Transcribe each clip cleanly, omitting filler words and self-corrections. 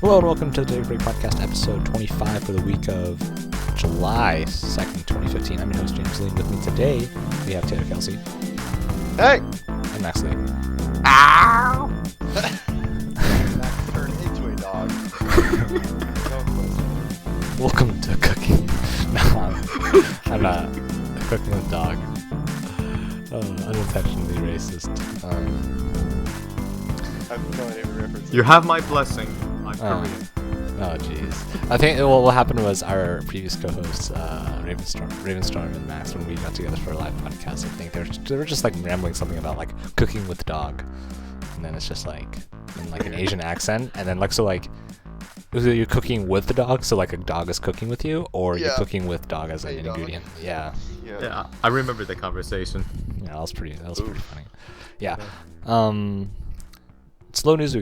Hello and welcome to the Daily Break Podcast, episode 25 for the week of July 2nd, 2015. I'm your host, James Lee. With me today, we have Taylor Kelsey. Hey! And Max Lee. Ow! Max turned into a dog. Welcome to cooking. No, I'm not cooking with dog. Unintentionally racist. I have no idea what reference. You have my blessing. I'm Korean. Oh, jeez. I think what happened was our previous co-hosts, Ravenstorm and Max, when we got together for a live podcast, I think they were just like rambling something about like cooking with dog, and then it's just like in like an Asian accent, and then like so like you're cooking with the dog, so like a dog is cooking with you, or you're cooking with dog as an ingredient. Yeah, I remember the conversation. Yeah, that was pretty funny. Yeah. Slow news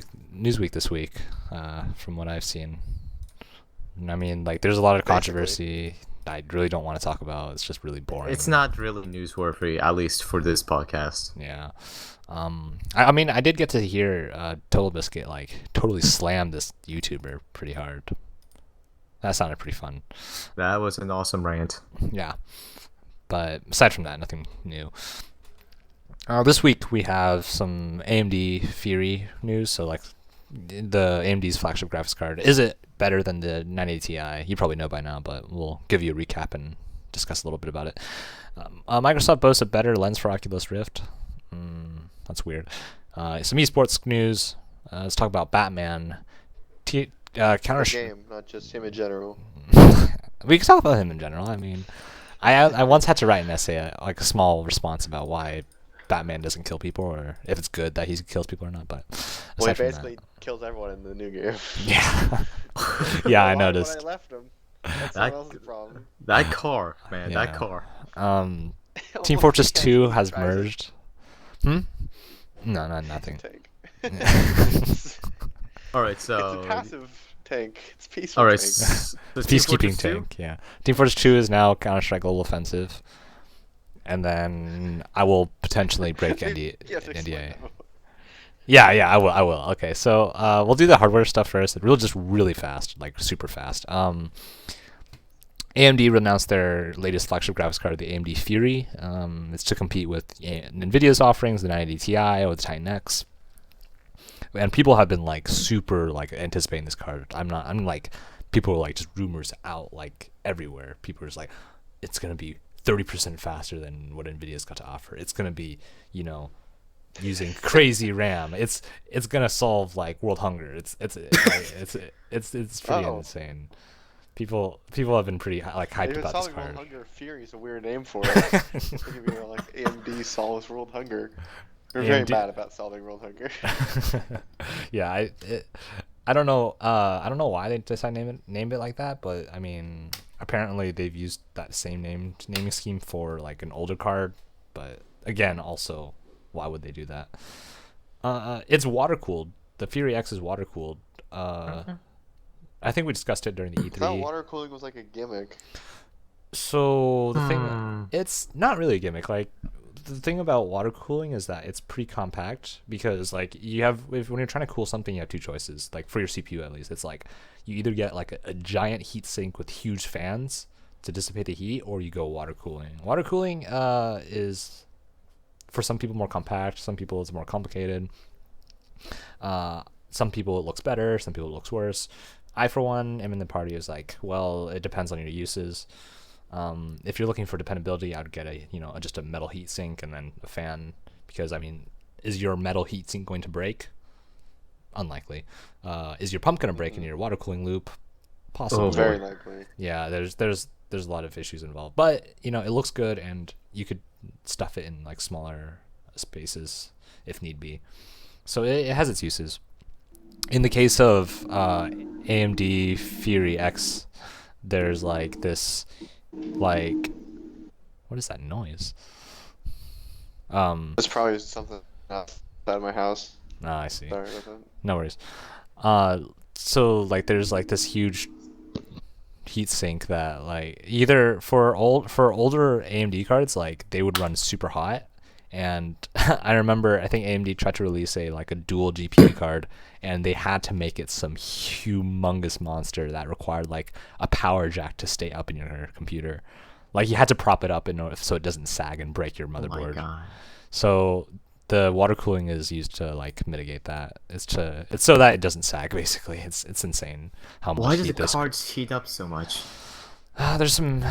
week this week, from what I've seen. I mean, like, there's a lot of controversy I really don't want to talk about. It's just really boring. It's not really newsworthy, at least for this podcast. Yeah. I mean, I did get to hear Total Biscuit like totally slam this YouTuber pretty hard. That sounded pretty fun. That was an awesome rant. Yeah. But aside from that, nothing new. This week we have some AMD Fury news. So like the AMD's flagship graphics card. Is it better than the 980 Ti? You probably know by now, but we'll give you a recap and discuss a little bit about it. Microsoft boasts a better lens for Oculus Rift. That's weird. Some esports news. Let's talk about Batman. Counter game, not just him in general. We can talk about him in general. I mean, I once had to write an essay, like a small response about why Batman doesn't kill people, or if it's good that he kills people or not. But well, he basically kills everyone in the new game. Yeah. Yeah, I noticed. When I left him. That's the problem. That car, man, Yeah. that car. Team Fortress 2 has merged. No, nothing. All right, so it's a passive tank. It's peaceful. all right, tank. so Peacekeeping tank. Yeah. Team Fortress 2 is now Counter-Strike Global Offensive, and then I will potentially break NDA. Yeah, I will. Okay, so we'll do the hardware stuff first. Really fast, like super fast. AMD announced their latest flagship graphics card, the AMD Fury. It's to compete with NVIDIA's offerings, the 980 Ti or the Titan X. And people have been like super like anticipating this card. I'm like, people are like just rumors out like everywhere. People are just like, it's gonna be 30% faster than what NVIDIA's got to offer. It's gonna be, using crazy RAM. It's gonna solve like world hunger. It's pretty insane. People have been pretty like hyped about this card. World Hunger Fury is a weird name for it. Like AMD solves world hunger. We're very bad about solving world hunger. Yeah, I don't know. I don't know why they decided to name it like that, but I mean, apparently they've used that same naming scheme for like an older card. But again, also, why would they do that? It's water cooled. The Fury X is water cooled. I think we discussed it during the E3. I thought water cooling was like a gimmick. So the thing, it's not really a gimmick. Like, the thing about water cooling is that it's pretty compact, because like when you're trying to cool something, you have two choices. Like for your CPU at least, it's like you either get like a giant heat sink with huge fans to dissipate the heat, or you go water cooling. Water cooling is for some people more compact, some people it's more complicated. Some people it looks better, some people it looks worse. I, for one, am in the party is like, well, it depends on your uses. If you're looking for dependability, I would get just a metal heat sink and then a fan, because I mean, is your metal heat sink going to break? Unlikely. Is your pump going to break in your water cooling loop? Possibly. Oh, very likely. Yeah, there's a lot of issues involved, but it looks good, and you could stuff it in like smaller spaces if need be. So it has its uses. In the case of AMD Fury X, there's like this, like, what is that noise? It's probably something outside of my house. Ah, I see. Sorry about that. No worries. So like there's like this huge heat sink that like either for older AMD cards, like they would run super hot, And I remember, I think AMD tried to release a dual GPU card, and they had to make it some humongous monster that required like a power jack to stay up in your computer. Like you had to prop it up in order so it doesn't sag and break your Oh my motherboard. god. So the water cooling is used to like mitigate that. It's so that it doesn't sag basically. It's insane how much Why does heat the this. cards heat up so much? There's some.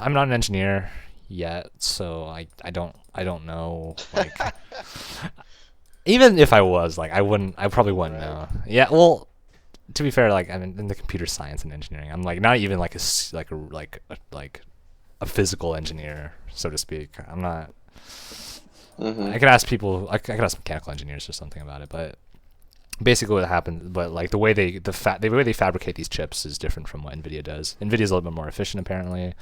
I'm not an engineer yet, so I don't know. Like, even if I was, like, I probably wouldn't know. Yeah, well, to be fair, like I'm in the computer science and engineering. I'm like not even like a physical engineer, so to speak. I'm not. I could ask people. I could ask mechanical engineers or something about it, but basically what happens. But like the way the way they fabricate these chips is different from what NVIDIA does. NVIDIA's a little bit more efficient apparently.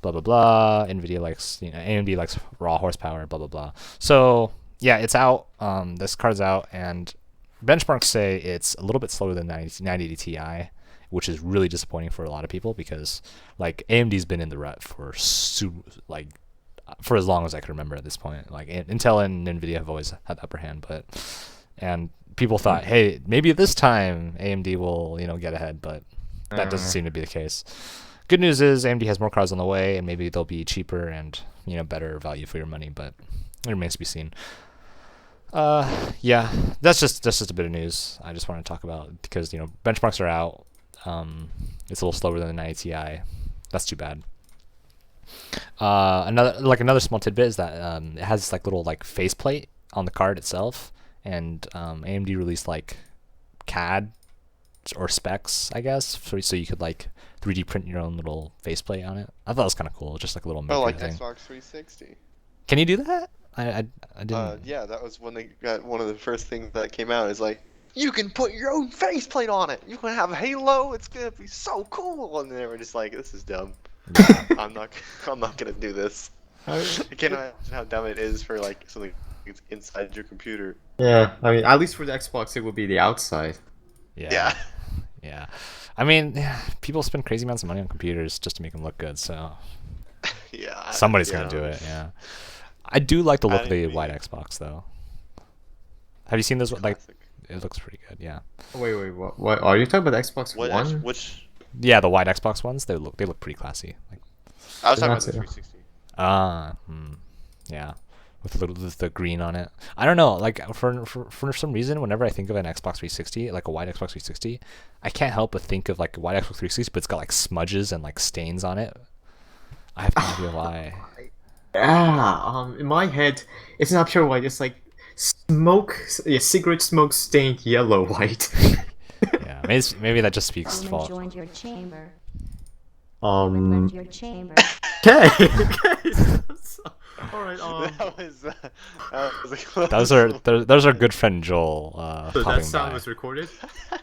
Blah blah blah. NVIDIA likes, AMD likes raw horsepower. Blah blah blah. So yeah, it's out. This card's out, and benchmarks say it's a little bit slower than 980 Ti, which is really disappointing for a lot of people because like AMD's been in the rut for for as long as I can remember at this point. Like Intel and NVIDIA have always had the upper hand, and people thought, hey, maybe this time AMD will get ahead, but that doesn't seem to be the case. Good news is AMD has more cards on the way, and maybe they'll be cheaper and better value for your money, but it remains to be seen. Yeah, that's just a bit of news I just want to talk about because benchmarks are out. It's a little slower than the 980 Ti. That's too bad. Another small tidbit is that it has like little like faceplate on the card itself, and AMD released like CAD or specs, I guess, so you could like 3D print your own little faceplate on it. I thought it was kind of cool, just like a little maker like thing. Xbox 360. Can you do that? I didn't. Yeah, that was when they got one of the first things that came out. Is like you can put your own faceplate on it. You can have Halo. It's gonna be so cool. And they were just like, this is dumb. Yeah. I'm not gonna do this. I can't imagine how dumb it is for like something that's inside your computer. Yeah, I mean, at least for the Xbox, it would be the outside. Yeah. I mean, people spend crazy amounts of money on computers just to make them look good, so Yeah. somebody's gonna do it. Yeah. I do like the look of the white Xbox though. Have you seen this? Like, it looks pretty good. Yeah. Wait, what are you talking about the Xbox One? Which? Yeah, the white Xbox ones. They look pretty classy. Like, I was talking about the 360. Yeah, with the green on it. I don't know. Like for some reason, whenever I think of an Xbox 360, like a white Xbox 360, I can't help but think of like a white Xbox 360, but it's got like smudges and like stains on it. I have no idea why. In my head, it's not pure white. It's like cigarette smoke stained yellow white. Yeah, maybe that just speaks to fault. Joined your chamber. Okay. Your chamber. Okay. All right. That was a close Those are good friend Joel. So that popping sound by. was recorded.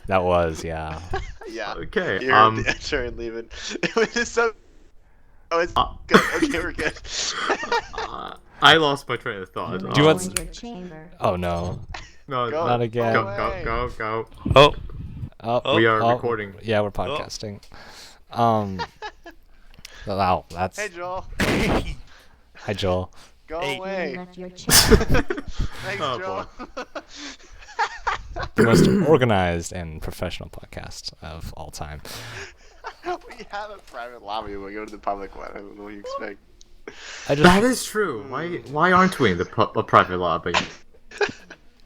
That was, yeah. Yeah. Okay. You heard the enter and leave it. It was just so. Oh, it's good. Okay, we're good. I lost my train of thought. Do you want? Joined your chamber. Oh no. No, Go. Not again. Go. Oh, We are recording. Yeah, we're podcasting. Wow, that's. Hey, Joel. Hi, Joel. Go You away. left your chamber. Thanks, Oh, Joel. The most organized and professional podcast of all time. We have a private lobby when we go to the public one. I don't know what you expect. That is true. Why aren't we in the private lobby?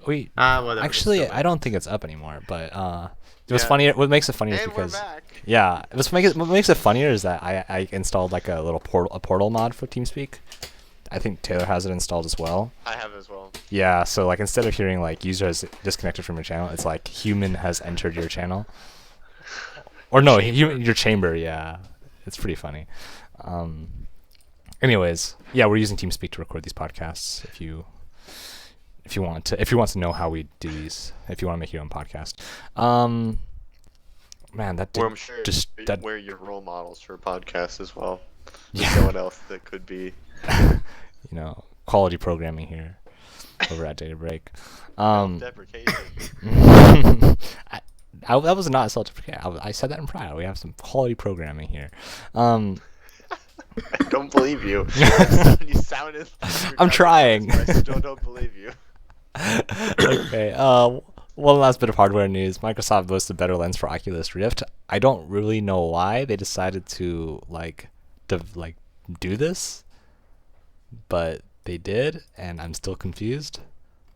We Whatever. actually, So- I don't think it's up anymore. But it was Yeah. funnier. What makes it funnier is And because we're back. yeah, what makes it funnier is that I installed like a little portal mod for TeamSpeak. I think Taylor has it installed as well. I have as well. Yeah, so like instead of hearing like user has disconnected from your channel, it's like human has entered your channel. Or no, your chamber. Yeah, it's pretty funny. Anyways, yeah, we're using TeamSpeak to record these podcasts. If you want to know how we do these, if you want to make your own podcast, man, that did Well, I'm sure we're your role models for podcasts as well. There's no one else that could be. Quality programming here over at Data Break. Deprecation. That was not self-deprecating. I said that in pride. We have some quality programming here. I don't believe you. You sounded. I'm trying. I still don't believe you. Okay. One last bit of hardware news. Microsoft boasts a better lens for Oculus Rift. I don't really know why they decided to do this, but they did, and I'm still confused.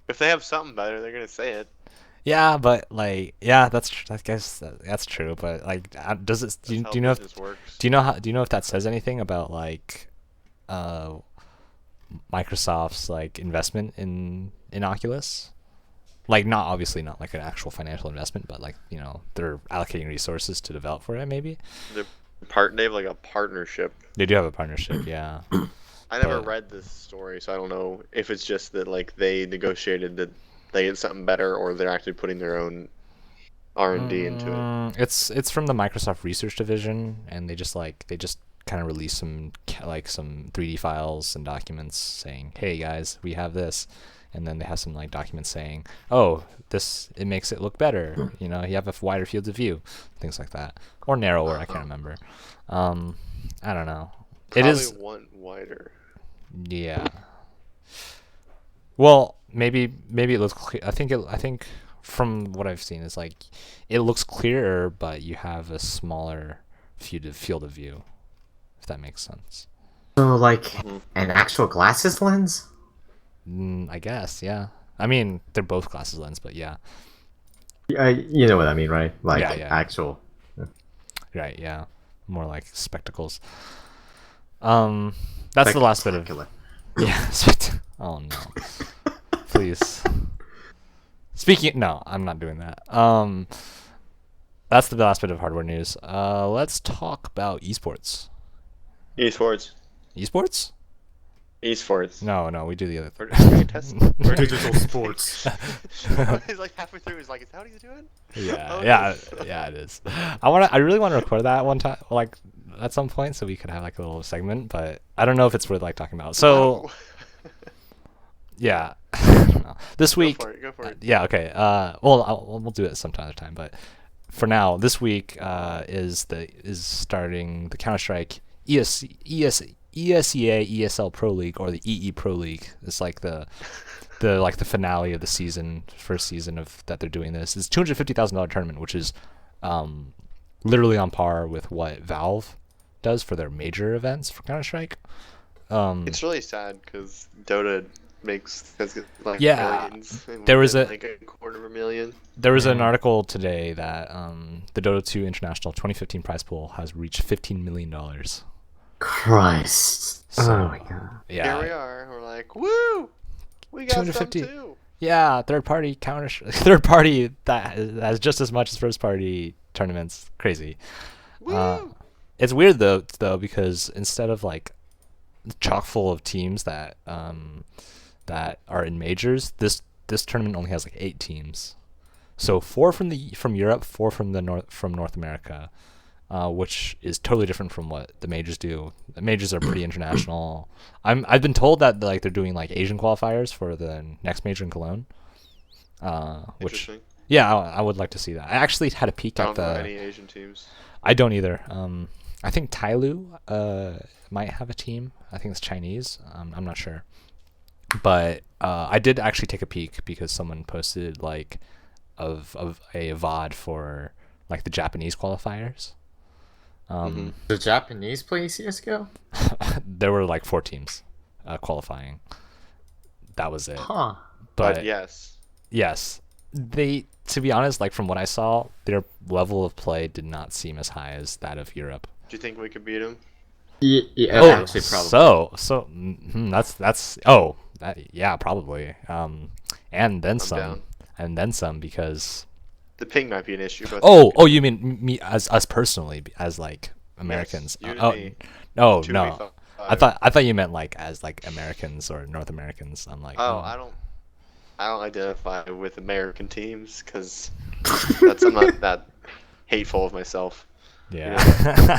If they have something better, they're gonna say it. Yeah, but I guess that's true. But does it? Do That's you how know if business works. do you know if that says anything about Microsoft's investment in Oculus? Not obviously not like an actual financial investment, but they're allocating resources to develop for it. Maybe They have like a partnership. they do have a partnership. Yeah. I never But- read this story, so I don't know if it's just that they negotiated that they get something better, or they're actually putting their own R&D into it. It's from the Microsoft Research Division, and they just kind of release some 3D files and documents saying, "Hey guys, we have this," and then they have some documents saying, "Oh, it makes it look better. You have a wider field of view, things like that, or narrower. I can't remember. I don't know. Probably It is one wider. yeah. Well, maybe it looks clear. I think from what I've seen is it looks clearer, but you have a smaller field of view, if that makes sense. So, an actual glasses lens? I guess, yeah. I mean, they're both glasses lens, but yeah. You know what I mean, right? Yeah. Actual. Right, yeah. More like spectacles. That's the last bit of Spectacular. yeah. Oh no. Please. No, I'm not doing that. That's the last bit of hardware news. Let's talk about esports. Esports. Esports? Esports. No, we do the other We're thing. going to test. We're Digital sports. He's halfway through. He's like, "Is that what he's doing?" Yeah, Oh, yeah, it is. I really want to record that one time, at some point, so we could have a little segment. But I don't know if it's worth talking about. So yeah, this week. Go for it. Yeah, okay. We'll do it some other time. But for now, this week is starting the Counter-Strike ESEA ESL Pro League, or the EE Pro League. It's the finale of the season, first season of that they're doing this. It's $250,000 tournament, which is literally on par with what Valve does for their major events for Counter-Strike. It's really sad because Dota has Yeah, millions. And there we was did, a- a $250,000. There was an article today that the Dota 2 International 2015 prize pool has reached $15 million. Christ. So, Oh my god. yeah. Here we are. We're like, woo! We got some 250. too. Yeah, third party third party that has just as much as first party tournaments. Crazy. Woo! It's weird though because instead of chock full of teams that are in majors, this tournament only has 8 teams. So 4 from Europe, 4 from North America, which is totally different from what the majors do. The majors are pretty international. I've been told that they're doing Asian qualifiers for the next major in Cologne. Which Interesting. yeah, I would like to see that. I actually had a peek I at don't know the. any Asian teams. I don't either. I think Tyloo might have a team. I think it's Chinese. I'm not sure. But I did actually take a peek because someone posted of a VOD for the Japanese qualifiers. The Japanese play CSGO? There were 4 teams qualifying. That was it. Huh. But yes. Yes, to be honest, from what I saw, their level of play did not seem as high as that of Europe. Do you think we could beat them? Yeah, Oh, actually, probably. yeah, probably. And then some, down. and then some because. The ping might be an issue. But Oh, you mean me as us personally as Americans? you and me. No, 2v5. I thought you meant as Americans or North Americans. I'm like, Oh, I don't identify with American teams because I'm not that hateful of myself. yeah.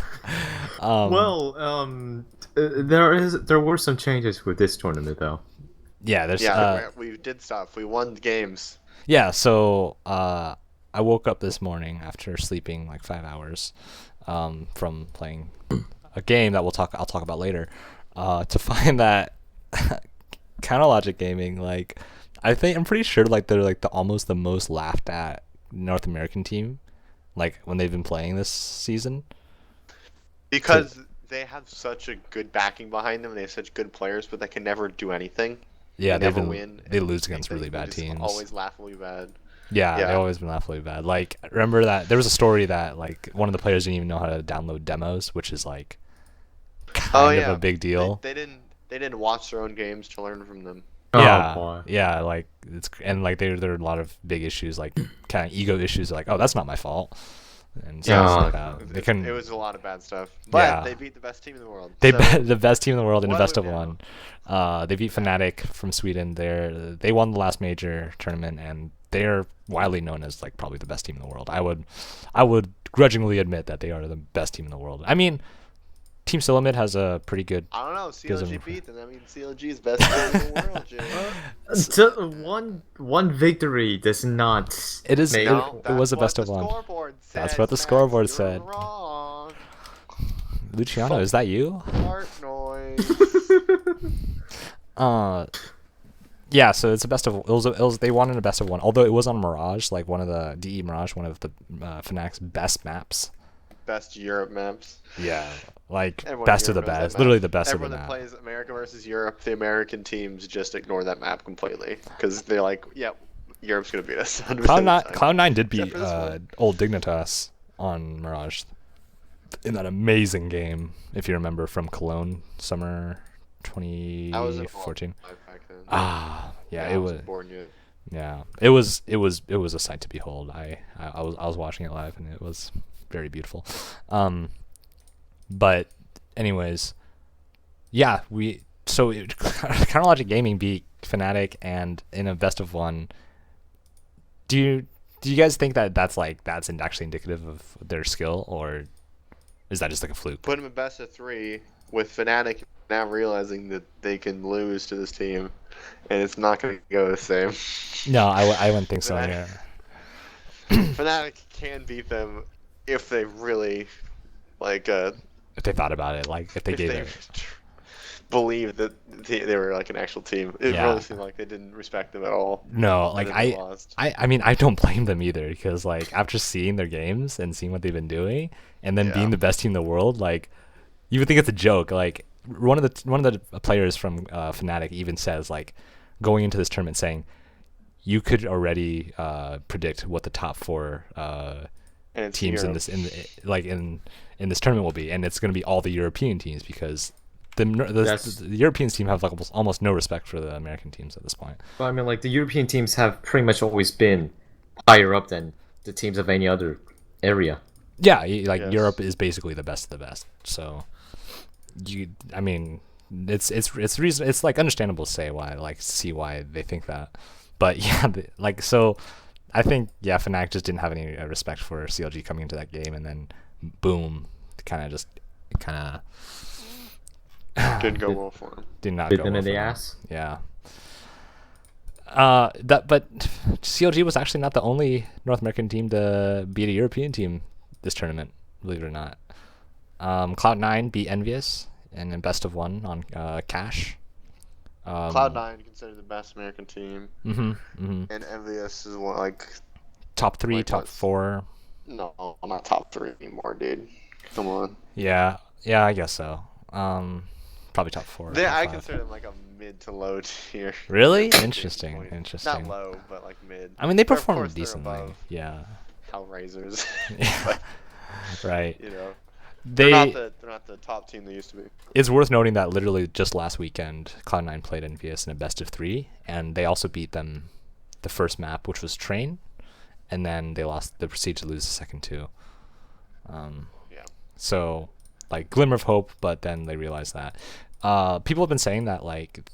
There were some changes with this tournament though. Yeah, there's Yeah, we did stuff. We won games. yeah. So I woke up this morning after sleeping 5 hours from playing a game that I'll talk about later, to find that Counterlogic Gaming, like, I'm pretty sure like they're like almost the most laughed at North American team, like when they've been playing this season. Because they have such a good backing behind them. They have such good players, but they can never do anything. Yeah, they never win. They lose against really bad just teams. Always laughably bad. Yeah, they've always been laughably bad. Like, remember that there was a story that like one of the players didn't even know how to download demos, which is like kind of a big deal. They didn't watch their own games to learn from them. Yeah, Oh, boy. yeah, like like there are a lot of big issues, like kind of ego issues, like, oh, that's not my fault, and stuff like that. It was a lot of bad stuff, but they beat the best team in the world. The best team in the world in a What best of would one. They beat Fnatic from Sweden. They won the last major tournament, and they're widely known as like probably the best team in the world. I would grudgingly admit that they are the best team in the world. I mean, Team Silamid has a pretty good. I don't know. CLG beat them. I mean, CLG is best team in the world, Jay. One victory does not. It is. make- It was a best of one. That's what the scoreboard said. Wrong. Luciano, is that you? Fart noise. Yeah, so it's a best of. It was they won in a best of one. Although it was on Mirage, like one of the DE Mirage, one of the Fnatic's best maps. Best Europe maps. Yeah, like Everyone best of in the Europe knows best. that Literally map. the best Everyone of the that map. plays America versus Europe, the American teams just ignore that map completely because they're like, yeah, Europe's gonna beat us. 100% of the time. Cloud9 did beat Except for this one. old Dignitas on Mirage in that amazing game, if you remember, from Cologne summer I was in 2014. back then. Yeah, I it was. wasn't born yet. Yeah, it was a sight to behold. I was watching it live, and it was very beautiful. But anyways, yeah, Counterlogic Gaming beat Fnatic and in a best of one. Do you guys think that that's actually indicative of their skill, or is that just like a fluke? Put them in best of 3 with Fnatic now realizing that they can lose to this team, and it's not going to go the same. No, I wouldn't think so. Fnatic- Yeah. Fnatic can beat them if they really If they thought about it, like if they gave it. believe that they were like an actual team. It Yeah. really seemed like they didn't respect them at all. No, and like then they lost. I mean, I don't blame them either, because like after seeing their games and seeing what they've been doing, and then being the best team in the world, like you would think it's a joke. Like one of the players from Fnatic even says, like, going into this tournament, saying you could already predict what the top 4 And it's teams Europe. in this tournament will be, and it's going to be all the European teams, because the European team have like almost no respect for the American teams at this point. But I mean, like the European teams have pretty much always been higher up than the teams of any other area. Yeah, Yes. Europe is basically the best of the best. So I mean, it's reason, it's like understandable to say see why they think that. But yeah, so I think Fnatic just didn't have any respect for CLG coming into that game, and then boom, kind of Didn't go well for them. did not Bit go them well in for the them. ass. Yeah. But CLG was actually not the only North American team to beat a European team this tournament, believe it or not. Cloud9 beat Envious in a best of one on Cash. Cloud9 considered the best American team, And and Envious is top 3, Like top what? 4. no, not top 3 anymore, dude. Come on. Yeah, I guess so. Probably top 4. I top 5. consider them like a mid to low tier. Really? At this Interesting. point. Interesting. Not low, but like mid. I mean, they But of performed course they're decently. above Yeah. Hellraisers. Yeah. Right. You know, They. they're not the top team they used to be. It's worth noting that literally just last weekend, Cloud9 played Envious in a best of 3, and they also beat them the first map, which was Train, and then they proceeded to lose the second 2. Yeah. So, like, glimmer of hope, but then they realized that. People have been saying that, like,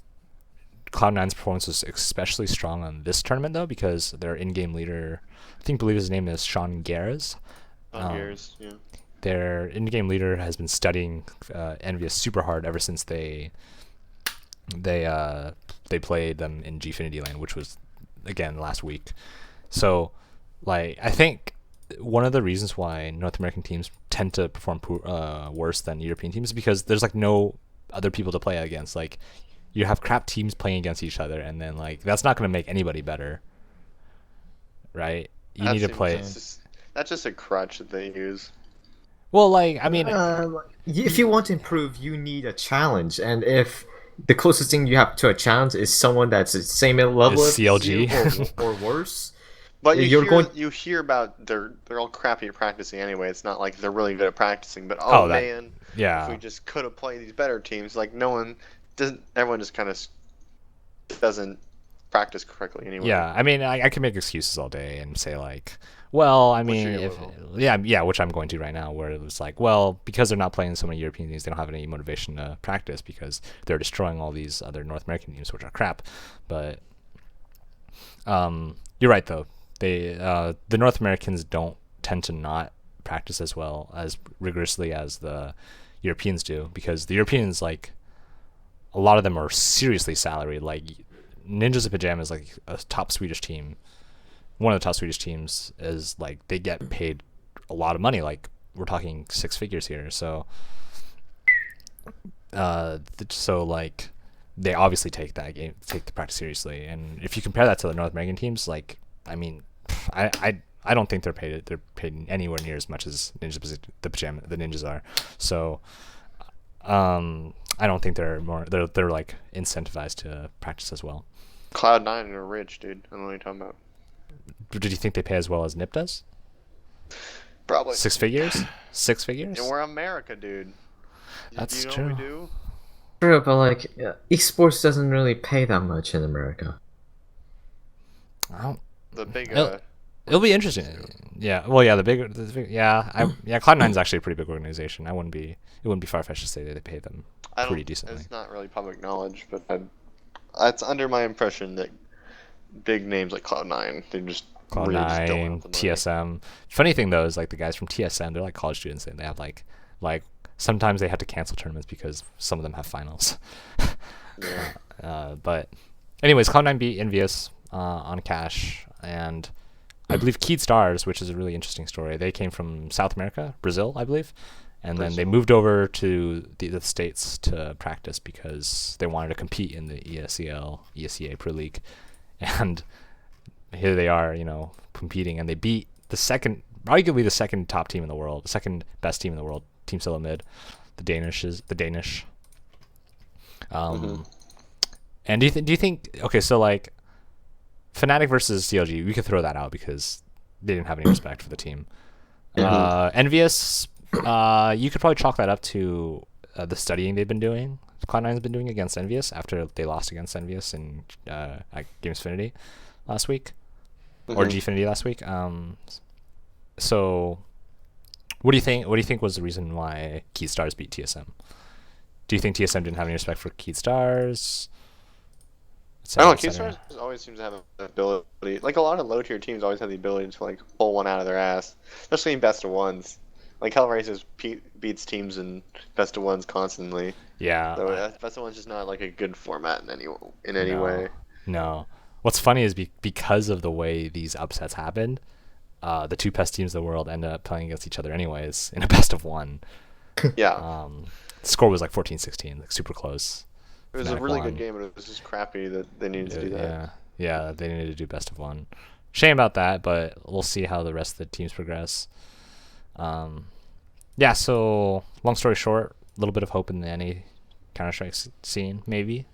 Cloud9's performance was especially strong on this tournament, though, because their in-game leader, I believe his name is Sean Gares. On years, yeah. Their in-game leader has been studying Envious super hard ever since they played them in Gfinity Lane, which was again last week. So, like, I think one of the reasons why North American teams tend to perform worse than European teams is because there's like no other people to play against. Like you have crap teams playing against each other, and then like that's not going to make anybody better, right? You need to play. That's just a crutch that they use. Well, like I mean, if you want to improve, you need a challenge, and if the closest thing you have to a challenge is someone that's the same level Is as you CLG. or worse. But You're you hear about they're all crappy at practicing anyway. It's not like they're really good at practicing. But man, yeah, if we just could have played these better teams, like everyone just kind of doesn't practice correctly anyway. Yeah, I mean, I can make excuses all day and say like, well, I mean, which I'm going to right now, where it's like, well, because they're not playing so many European teams, they don't have any motivation to practice because they're destroying all these other North American teams, which are crap. But you're right though. The North Americans don't tend to not practice as well as rigorously as the Europeans do, because the Europeans, like, a lot of them are seriously salaried. Like Ninjas of Pajamas, like a top Swedish team, one of the top Swedish teams, is like they get paid a lot of money. Like we're talking six figures here. So like they obviously take the practice seriously. And if you compare that to the North American teams, like, I mean, I don't think they're paid anywhere near as much as the Ninjas are. So I don't think they're like incentivized to practice as well. Cloud9 are rich, dude. I don't know what you're talking about. Did you think they pay as well as NIP does? Probably. Six figures? Six figures? And we're America, dude. That's you know true. What we do? True, but like esports doesn't really pay that much in America. The big. It'll be interesting. Yeah. Well, yeah. The big. Cloud9's actually a pretty big organization. It wouldn't be far fetched to say that they pay them pretty decently. It's not really public knowledge, but it's under my impression that big names like Cloud9, they just really just don't have the money. TSM. Funny thing though is like the guys from TSM, they're like college students, and they have like sometimes they have to cancel tournaments because some of them have finals. Yeah. But anyways, Cloud9 beat Envious on cash, and I believe Keyed Stars, which is a really interesting story. They came from South America, Brazil, I believe, and then they moved over to the States to practice because they wanted to compete in the ESEA Pro League. And here they are, competing, and they beat arguably the second top team in the world, the second best team in the world, Team Solo Mid, the Danish. And do you think okay, so like Fnatic versus CLG, we could throw that out because they didn't have any respect for the team. Envious, you could probably chalk that up to the studying they've been doing. Cloud9's been doing against Envious after they lost against Envious in at Gamesfinity last week, or Gfinity last week. So, what do you think? What do you think was the reason why Keyed Stars beat TSM? Do you think TSM didn't have any respect for Keyed Stars? I don't know. Keyed Stars always seems to have the ability. Like a lot of low tier teams always have the ability to like pull one out of their ass, especially in best of ones. Like Hellraisers beats teams in best of ones constantly. Yeah. So best of ones just not like a good format in any way. No. What's funny is because of the way these upsets happened, the two best teams in the world ended up playing against each other anyways in a best of one. Yeah. The score was like 14-16, like super close. It was a really good game, but it was just crappy that they needed to do that. Yeah, they needed to do best of one. Shame about that, but we'll see how the rest of the teams progress. So long story short, a little bit of hope in the NA Counter-Strike scene, maybe.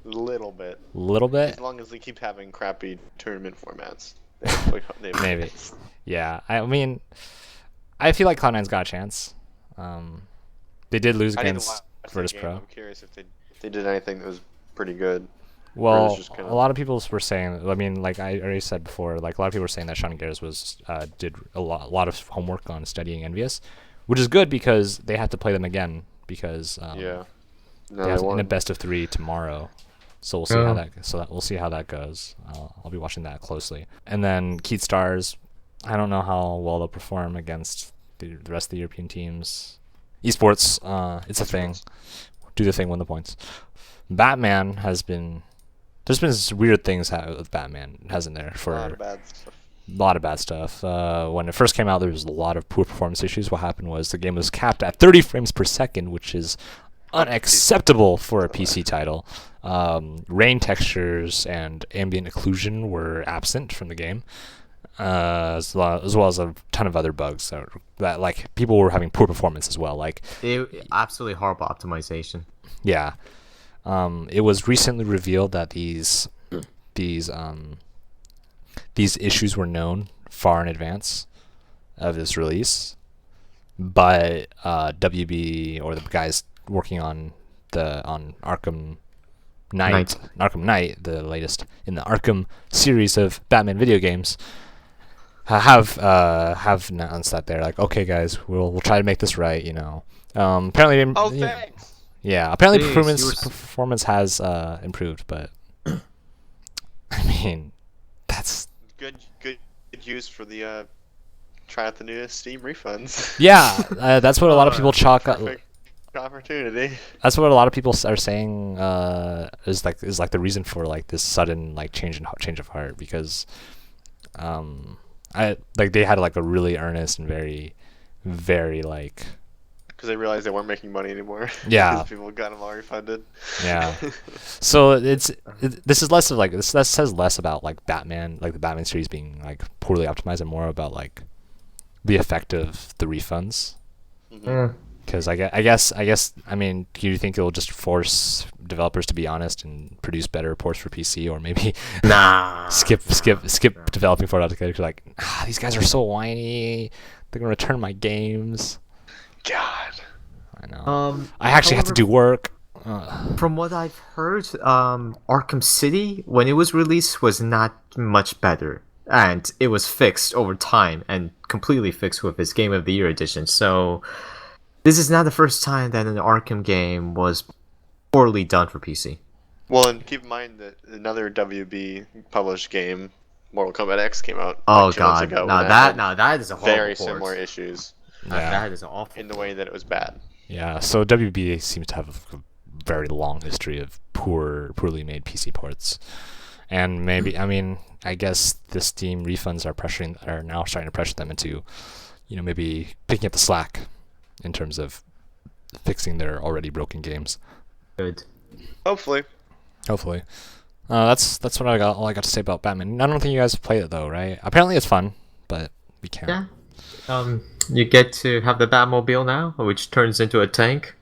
Little bit. As long as they keep having crappy tournament formats. Maybe. Yeah, I mean, I feel like Cloud9's got a chance. They did lose against Virtus Pro. I'm curious if they did anything that was pretty good. Well, a lot of people were saying, I mean, like I already said before, like a lot of people were saying that Sean Garris did a lot of homework on studying Envious, which is good because they have to play them again because they have in a best of 3 tomorrow. So we'll see how that goes. I'll be watching that closely. And then Keyed Stars, I don't know how well they'll perform against the rest of the European teams. ESPORTS, it's a thing. Do the thing, win the points. Batman there's been weird things with Batman, hasn't there? A lot of bad stuff. lot of bad stuff. When it first came out, there was a lot of poor performance issues. What happened was the game was capped at 30 frames per second, which is unacceptable for a PC title. Rain textures and ambient occlusion were absent from the game, as well as a ton of other bugs that like people were having poor performance as well. Like Absolutely horrible optimization. yeah, it was recently revealed that these issues were known far in advance of this release, but WB or the guys working on Arkham Knight, the latest in the Arkham series of Batman video games, have announced that they're like, okay, guys, we'll try to make this right. Apparently, Thanks. yeah, apparently Please, performance has improved, but I mean, that's Good use for the try out the new Steam refunds. yeah, that's what a lot of people chalk up. Perfect opportunity. That's what a lot of people are saying is like the reason for like this sudden like change of heart, because they had like a really earnest and very like Because they realized they weren't making money anymore. Yeah. Because people got them all refunded. yeah. So this is less of like this says less about like Batman, like the Batman series being like poorly optimized, and more about like the effect of the refunds. Mhm. Because I guess I mean, do you think it'll just force developers to be honest and produce better ports for PC, or maybe Nah. skip developing for it altogether? Like, these guys are so whiny. They're gonna return my games. God. I know. I actually have to do work. From what I've heard, Arkham City, when it was released, was not much better. And it was fixed over time and completely fixed with its Game of the Year edition. So this is not the first time that an Arkham game was poorly done for PC. Well, and keep in mind that another WB published game, Mortal Kombat X, came out Oh like 2 months god, ago. now and that is a horrible very port. similar issues That is an awful. in the way that it was bad. Yeah. So WB seems to have a very long history of poorly made PC ports, and maybe I guess the Steam refunds are now starting to pressure them into, maybe picking up the slack in terms of fixing their already broken games. Good. Hopefully. That's what all I got to say about Batman. I don't think you guys played it though, right? Apparently it's fun, but we can't. Yeah. You get to have the Batmobile now, which turns into a tank.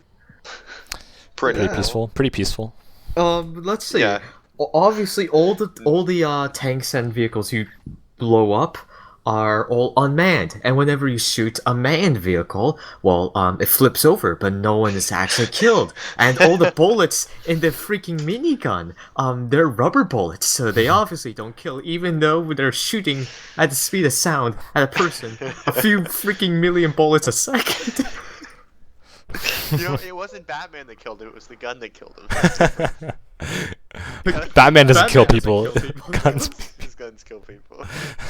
Pretty Pretty peaceful. Let's see. Yeah. Obviously, all the tanks and vehicles you blow up are all unmanned, and whenever you shoot a manned vehicle, well, it flips over, but no one is actually killed. And all the bullets in the freaking minigun, they're rubber bullets, so they obviously don't kill, even though they're shooting at the speed of sound at a person, a few freaking million bullets a second. It wasn't Batman that killed him, it was the gun that killed him. Batman doesn't kill Batman people. doesn't kill people. Guns. His guns kill people.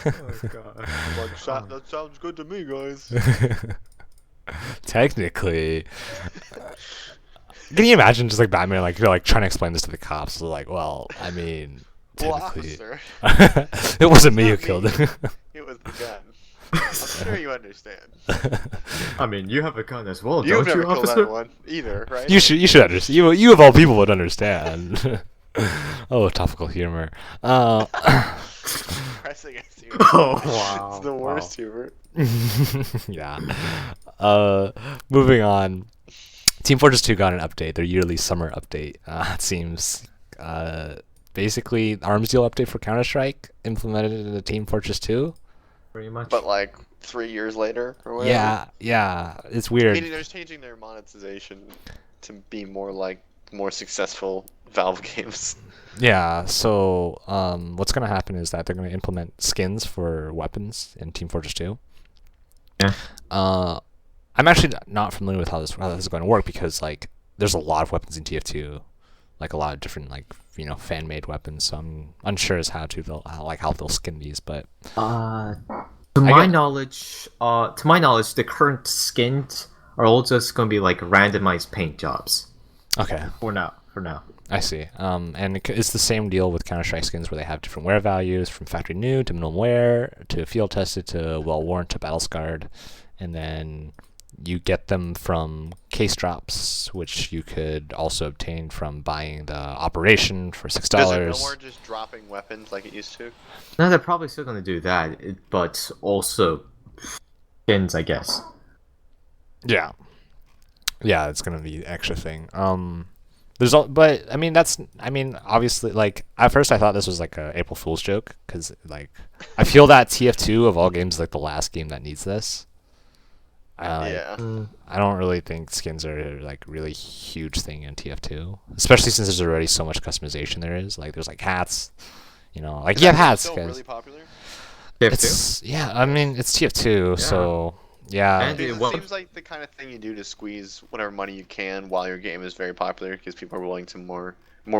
Oh god. That sounds good to me, guys. Technically. Can you imagine just like Batman like trying to explain this to the cops? So, like, well, I mean, Well, technically, officer, it wasn't me who not killed me. him. it was the gun. I'm sure you understand. I mean, you have a gun as well, You've don't never you, killed officer? anyone either, right? You should understand. You of all people would understand. Oh, topical humor. Pressing against you. Oh wow. It's the worst humor. Yeah. Moving on. Team Fortress 2 got an update, their yearly summer update. It seems basically arms deal update for Counter-Strike implemented into Team Fortress 2. Pretty much. But like 3 years later or whatever. Yeah, it's weird. Meaning they're changing their monetization to be more successful Valve games. Yeah, so what's going to happen is that they're going to implement skins for weapons in Team Fortress 2. Yeah. I'm actually not familiar with how this is going to work, because like there's a lot of weapons in TF2, like a lot of different like fan-made weapons. So I'm unsure as how they'll skin these, but To my knowledge, the current skins are all just going to be like randomized paint jobs. Okay. For now. I see. And it's the same deal with Counter-Strike skins where they have different wear values from factory new to minimum wear to field tested to well worn to battle scarred, and then you get them from case drops, which you could also obtain from buying the operation for $6. Does it no more just dropping weapons like it used to? No, they're probably still gonna do that, but also skins, I guess. Yeah. Yeah, it's gonna be an extra thing. But I mean obviously like at first I thought this was like a April Fool's joke because like I feel that TF2 of all games is like the last game that needs this. Yeah. I don't really think skins are like really huge thing in TF2, especially since there's already so much customization there is. Like there's like hats, like Is you have that hats, still guys. really popular? TF2? I mean it's TF2, so yeah. And Because well- it seems like the kind of thing you do to squeeze whatever money you can while your game is very popular, because people are more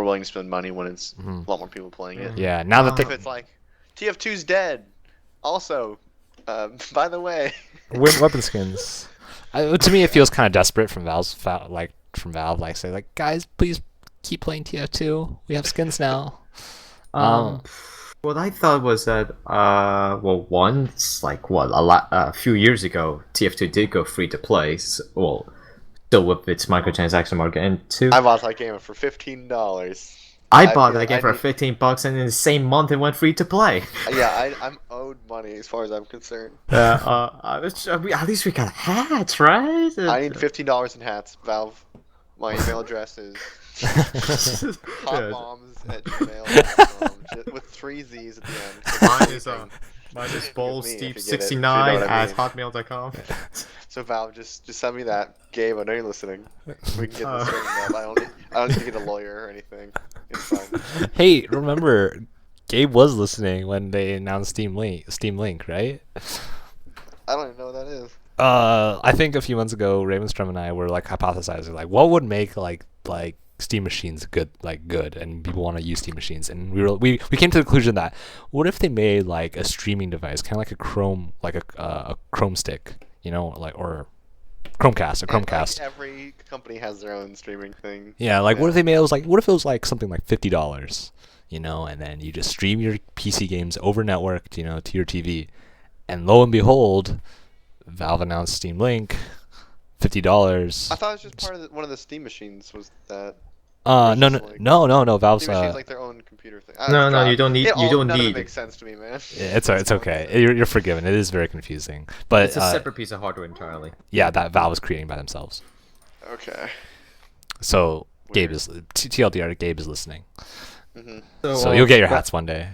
willing to spend money when it's a lot more people playing it. Yeah, now that If it's like TF2's dead, also, by the way, weapon skins. To me, it feels kind of desperate from Valve, like say like guys, please keep playing TF2. We have skins now. What I thought was that, once, like, a few years ago, TF2 did go free to play, still with its microtransaction market, and two, I bought that game for $15. I bought feel that game I for need- $15, and in the same month it went free to play. Yeah, I'm owed money as far as I'm concerned. At least we got hats, right? I need $15 in hats, Valve. My email address is hotbombs@gmail.com with 3 Z's at the end. Mine is bowlsteep69 at hotmail.com. So Valve, just send me that. Gabe, I know you're listening. We can get this straightened up. I don't need to get a lawyer or anything. It's fine. Hey, remember, Gabe was listening when they announced Steam Link, right? I don't even know what that is. I think a few months ago, Ravenstrom and I were like hypothesizing like what would make like Steam machines good, and people want to use Steam machines, and we came to the conclusion that what if they made like a streaming device, kind of like a Chrome, like a Chrome stick, or Chromecast, Like every company has their own streaming thing. Yeah, like what if they made what if it was like something like $50, and then you just stream your PC games over network, to your TV, and lo and behold, Valve announced Steam Link, $50. I thought it was just part of one of the Steam machines. Was that? No, like- no. Valve's Steam machines like their own computer thing. No, you don't need. None of it makes sense to me, man. yeah, it's okay. You're forgiven. It is very confusing, but It's a separate piece of hardware entirely. yeah, that Valve is creating by themselves. Okay. So Gabe Weird. is TLDR. Gabe is listening, Mm-hmm. so you'll get your hats one day.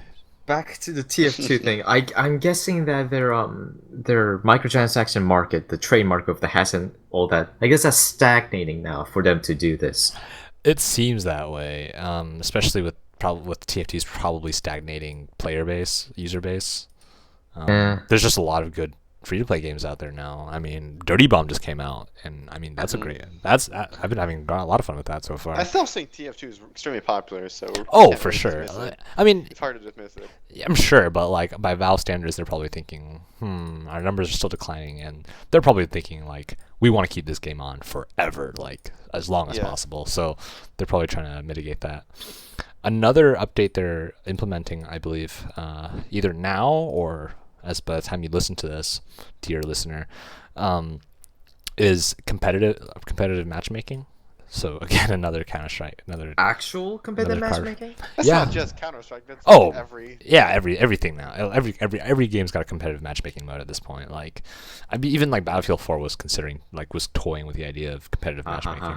Back to the TF2 thing. I'm guessing that their microtransaction market, the trademark of the hats and all that, I guess that's stagnating now for them to do this. It seems that way, especially with TFT's probably stagnating user base. There's just a lot of good free-to-play games out there now. I mean, Dirty Bomb just came out, and I mean that's I've been having a lot of fun with that so far. I still think TF2 is extremely popular, so. Oh, can't for really sure. dismiss it. I mean, It's hard to dismiss it. yeah, I'm sure, but like by Valve standards, they're probably thinking, our numbers are still declining, and they're probably thinking like, we want to keep this game on forever, like as long as Yeah. possible. So they're probably trying to mitigate that. Another update they're implementing, I believe, either now or as by the time you listen to this, dear listener, is competitive matchmaking. So again, another Counter-Strike, Actual competitive Another card. matchmaking? That's Yeah. not just Counter-Strike. That's Oh, every. Yeah, everything now. Every game's got a competitive matchmaking mode at this point. Like, even like Battlefield 4 was toying with the idea of competitive matchmaking.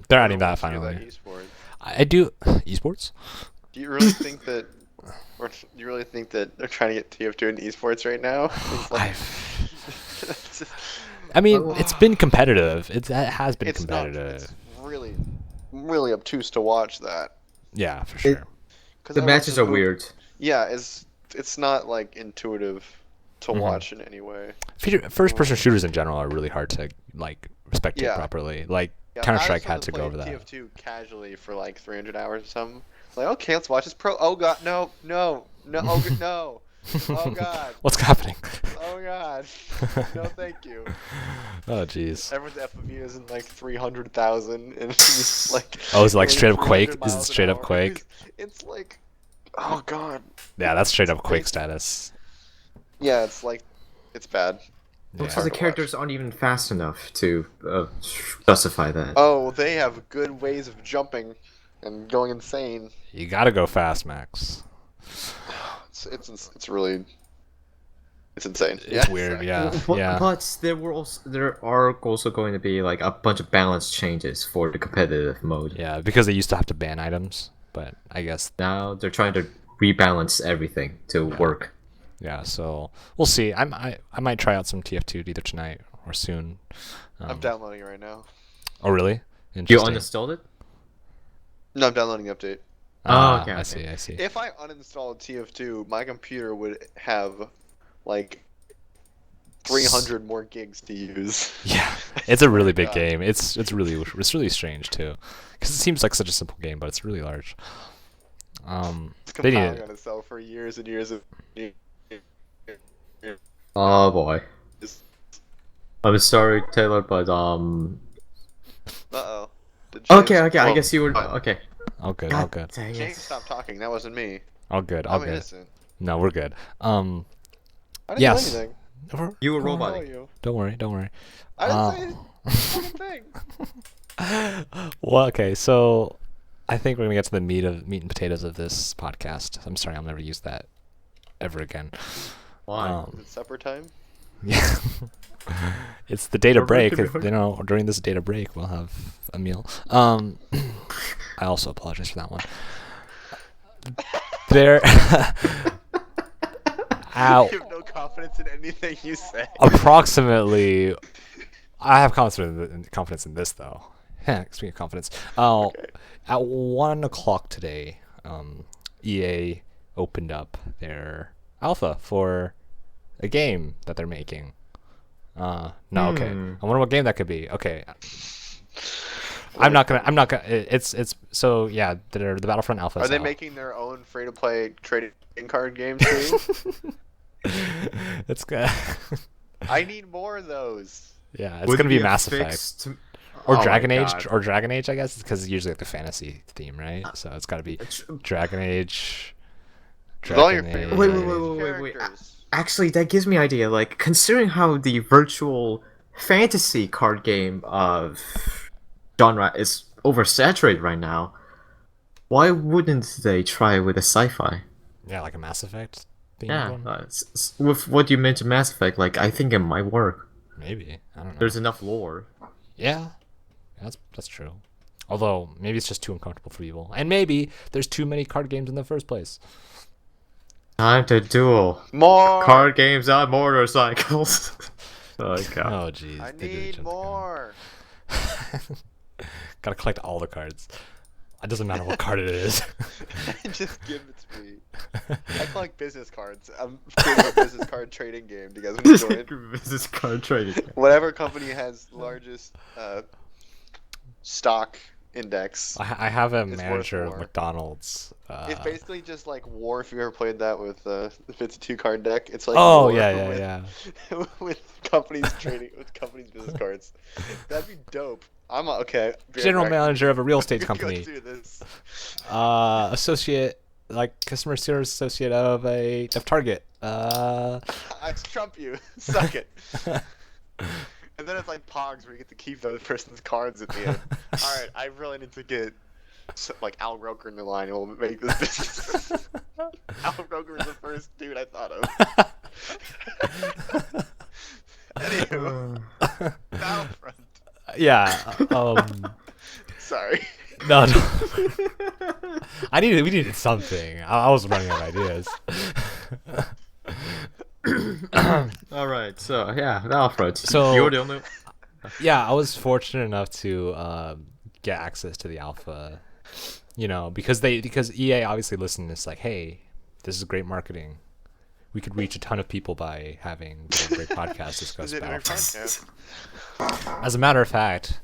They're adding that finally. Esports. I do esports. Do you really think that, or do you really think that they're trying to get TF2 in esports right now? It's like- I mean, it's been competitive. It has been it's not. competitive. It's really, really obtuse to watch that. Yeah, for sure. 'Cause The everyone's matches just are move- weird. Yeah, it's not like intuitive to watch in any way. First-person shooters in general are really hard to like spectate Yeah. properly. Like Yeah, Counter-Strike I had to go over played that. TF2 casually for like 300 hours or something. It's like, okay, let's watch this pro. Oh god, no, oh no. Oh God. What's happening? Oh God. No, thank you. Oh jeez. Everyone's FOV is in like 300,000, and he's like. Oh, is it like going straight up 300 Quake? Is it miles an straight up hour. Quake? It's like, oh God. Yeah, that's straight up Quake crazy. status. Yeah, it's like, it's bad. Most Yeah. of the to characters aren't even fast enough to justify that. Oh, they have good ways of jumping and going insane. You gotta go fast, Max. It's really, it's insane. It's weird, yeah. Yeah. But there are also going to be like a bunch of balance changes for the competitive mode. Yeah, because they used to have to ban items, but I guess Now they're trying to rebalance everything to work. yeah. So we'll see. I might try out some TF2 either tonight or soon. I'm downloading it right now. Oh really? You Interesting. uninstalled it? No, I'm downloading the update. Ah, okay, I okay. see. I see. If I uninstalled TF2, my computer would have like 300 more gigs to use. Yeah, it's a really big God. game. It's really strange too, because it seems like such a simple game, but it's really large. It's They need compiling it. on itself for years and years of. Oh boy. I'm sorry, Taylor, but Uh-oh. Okay, I guess you were okay. All good. God All good. dang James, it. stop talking. That wasn't me. All good. All I'm good. innocent. No, we're good. I didn't Yes. do anything. You were Who are roboting. you? Don't worry. Don't worry. I didn't say anything. Well, okay. So I think we're gonna get to the meat and potatoes of this podcast. I'm sorry, I'll never use that ever again. Why? Is it supper time? Yeah. It's the data We're break. really- You know, during this data break, we'll have a meal. I also apologize for that one. There. Ow. You have no confidence in anything you say. Approximately. I have confidence in this though. Speaking of confidence, Okay. at 1 o'clock today, EA opened up their alpha for a game that they're making. No, okay. I wonder what game that could be. Okay. I'm not gonna. It's so yeah. The Battlefront alpha. Are is they out. making their own free-to-play trading card game too? It's good. I need more of those. Yeah, it's Would gonna be a Mass fix Effect to- or Oh my Dragon Age God. or Dragon Age. I guess because it's usually like the fantasy theme, right? So it's got to be Dragon Age. With all your Dragon favorite Wait. characters. Actually, that gives me an idea. Like, considering how the virtual fantasy card game of genre is oversaturated right now, why wouldn't they try with a sci-fi? Yeah, like a Mass Effect theme. Yeah, one? with what you mentioned, Mass Effect, like I think it might work. Maybe. I don't know. There's enough lore. Yeah, that's true. Although maybe it's just too uncomfortable for people, and maybe there's too many card games in the first place. Time to duel. More. Card games on motorcycles. Oh god. Oh jeez. I they did need jump the gun. more. Gotta collect all the cards. It doesn't matter what card it is. Just give it to me. I collect business cards. I'm creating a business card trading game. Do you guys want to join? Business card trading. Whatever company has largest stock index. I have a worth manager of more. McDonald's. It's basically just like War. If you ever played that with the 52 card deck, it's like Oh War yeah. with, with companies trading with companies business cards. That'd be dope. I'm okay. be right General back. manager of a real estate Go company. do this. Associate, like customer service associate of Target. I trump you. Suck it. And then it's like Pogs where you get to keep the other person's cards at the end. Alright, I really need to get like Al Roker in the line and we'll make this business. Al Roker was the first dude I thought of. Anywho, Battlefront. Yeah. Sorry. No. We needed something. I was running out of ideas. All right, so yeah, Battlefront. So- you're the only. Yeah, I was fortunate enough to get access to the alpha. You know, because EA obviously listened. It's like, hey, this is great marketing. We could reach a ton of people by having a great podcast discuss Is it very Battlefront. podcast? As a matter of fact,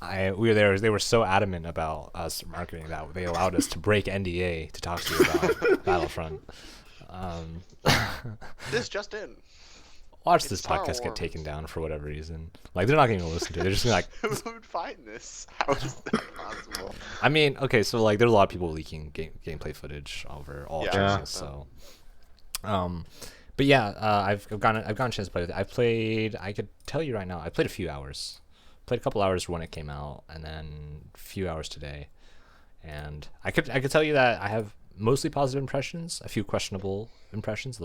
we were there. They were so adamant about us marketing that they allowed us to break NDA to talk to you about Battlefront. Um, This just in. watch It's this Star podcast get Wars. taken down for whatever reason. Like they're not going to listen to it. They're just gonna Who would find this? How is that possible? I mean, okay, so like there's a lot of people leaking gameplay footage over all Yeah. channels. So, but yeah, I've gotten a chance to play with it. I could tell you right now, I played a few hours. Played a couple hours when it came out, and then a few hours today. And I could tell you that I have mostly positive impressions, a few questionable impressions, a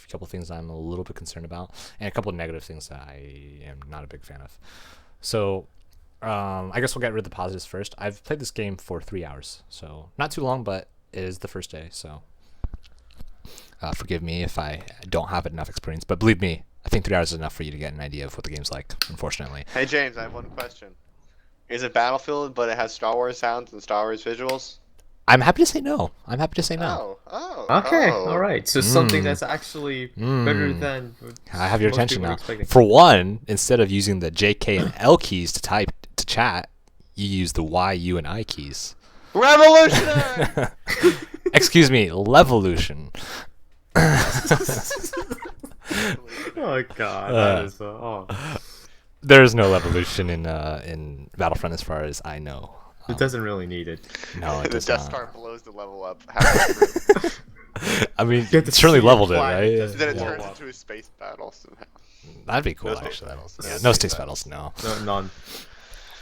couple things I'm a little bit concerned about, and a couple of negative things that I am not a big fan of. So I guess we'll get rid of the positives first. I've played this game for 3 hours, so not too long, but it is the first day, so forgive me if I don't have enough experience. But believe me, I think 3 hours is enough for you to get an idea of what the game's like, unfortunately. Hey James, I have one question. Is it Battlefield, but it has Star Wars sounds and Star Wars visuals? I'm happy to say no. Okay, all right. So something that's actually better than. I have your most attention people are now. expecting. For one, instead of using the J, K, and L keys to type to chat, you use the Y, U, and I keys. Revolutionary! Excuse me, Levolution. Oh god, that is There is no Levolution in Battlefront, as far as I know. it doesn't really need it. No, it The does Death not. Star blows the level up. halfway through. I mean, Get to it certainly see the leveled it, planet right? just Then it Yeah. turns into a space battle somehow. That'd be cool, No space actually. battles. Yeah, No no space space battles, no. No, none.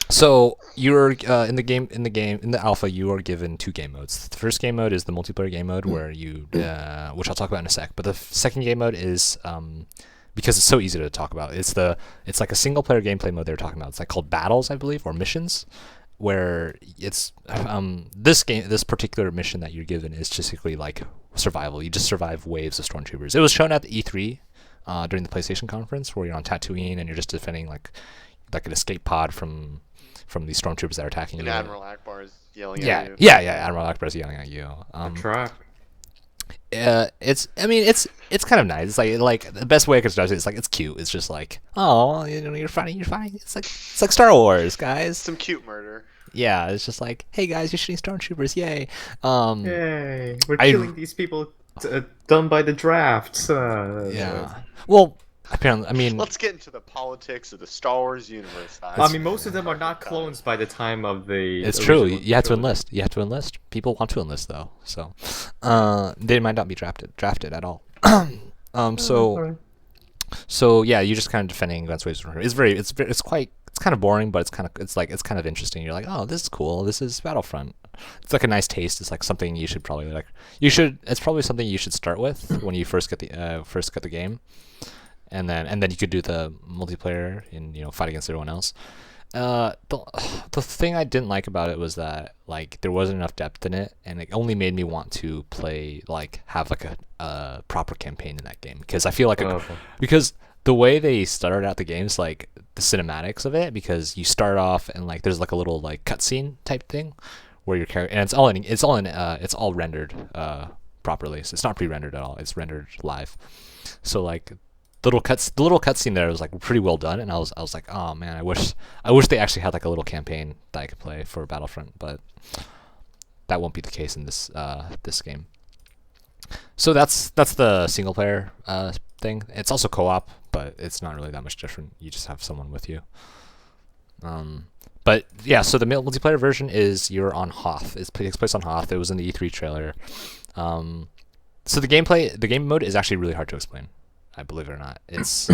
So you're in the alpha. You are given 2 game modes. The first game mode is the multiplayer game mode, where you, which I'll talk about in a sec. But the second game mode is because it's so easy to talk about. It's like a single player gameplay mode they were talking about. It's like called battles, I believe, or missions, where it's this particular mission that you're given is basically like survival. You just survive waves of stormtroopers. It was shown at the E3 during the PlayStation conference, where you're on Tatooine and you're just defending like an escape pod from these stormtroopers that are attacking And you. Admiral Akbar is yelling Yeah, at you. yeah, yeah. Admiral Akbar is yelling at you. Trap. It's kind of nice. It's like the best way I could describe it is like it's cute. It's just like, oh, you're fighting. It's like Star Wars, guys. Some cute murder. Yeah, it's just like, hey guys, you're shooting stormtroopers, yay. Yay! We're I- killing these people done by the drafts. Yeah. Well, apparently, I mean, Let's get into the politics of the Star Wars universe. I mean, most of them are not clones by the time of the. it's true. original You have to trilogy. enlist. You have to enlist. People want to enlist though, so they might not be drafted at all. Alright. So yeah, you're just kind of defending against waves from her. It's kind of boring, but it's kind of interesting. You're like, oh, this is cool. This is Battlefront. It's like a nice taste. It's like something you should probably like. It's probably something you should start with when you first get the game, and then you could do the multiplayer and fight against everyone else. The thing I didn't like about it was that like there wasn't enough depth in it, and it only made me want to play have like a proper campaign in that game, because I feel like because the way they started out the games, like the cinematics of it, because you start off and like there's like a little like cutscene type thing where your character, and it's all rendered properly, so it's not pre-rendered at all, it's rendered live. So like the little cutscene there was like pretty well done, and I was like, oh man, I wish they actually had like a little campaign that I could play for Battlefront, but that won't be the case in this game. So that's the single player thing. It's also co-op, but it's not really that much different. You just have someone with you. But yeah, so the multiplayer version is you're on Hoth. It takes place on Hoth. It was in the E3 trailer. So the game mode is actually really hard to explain. I believe it or not. It's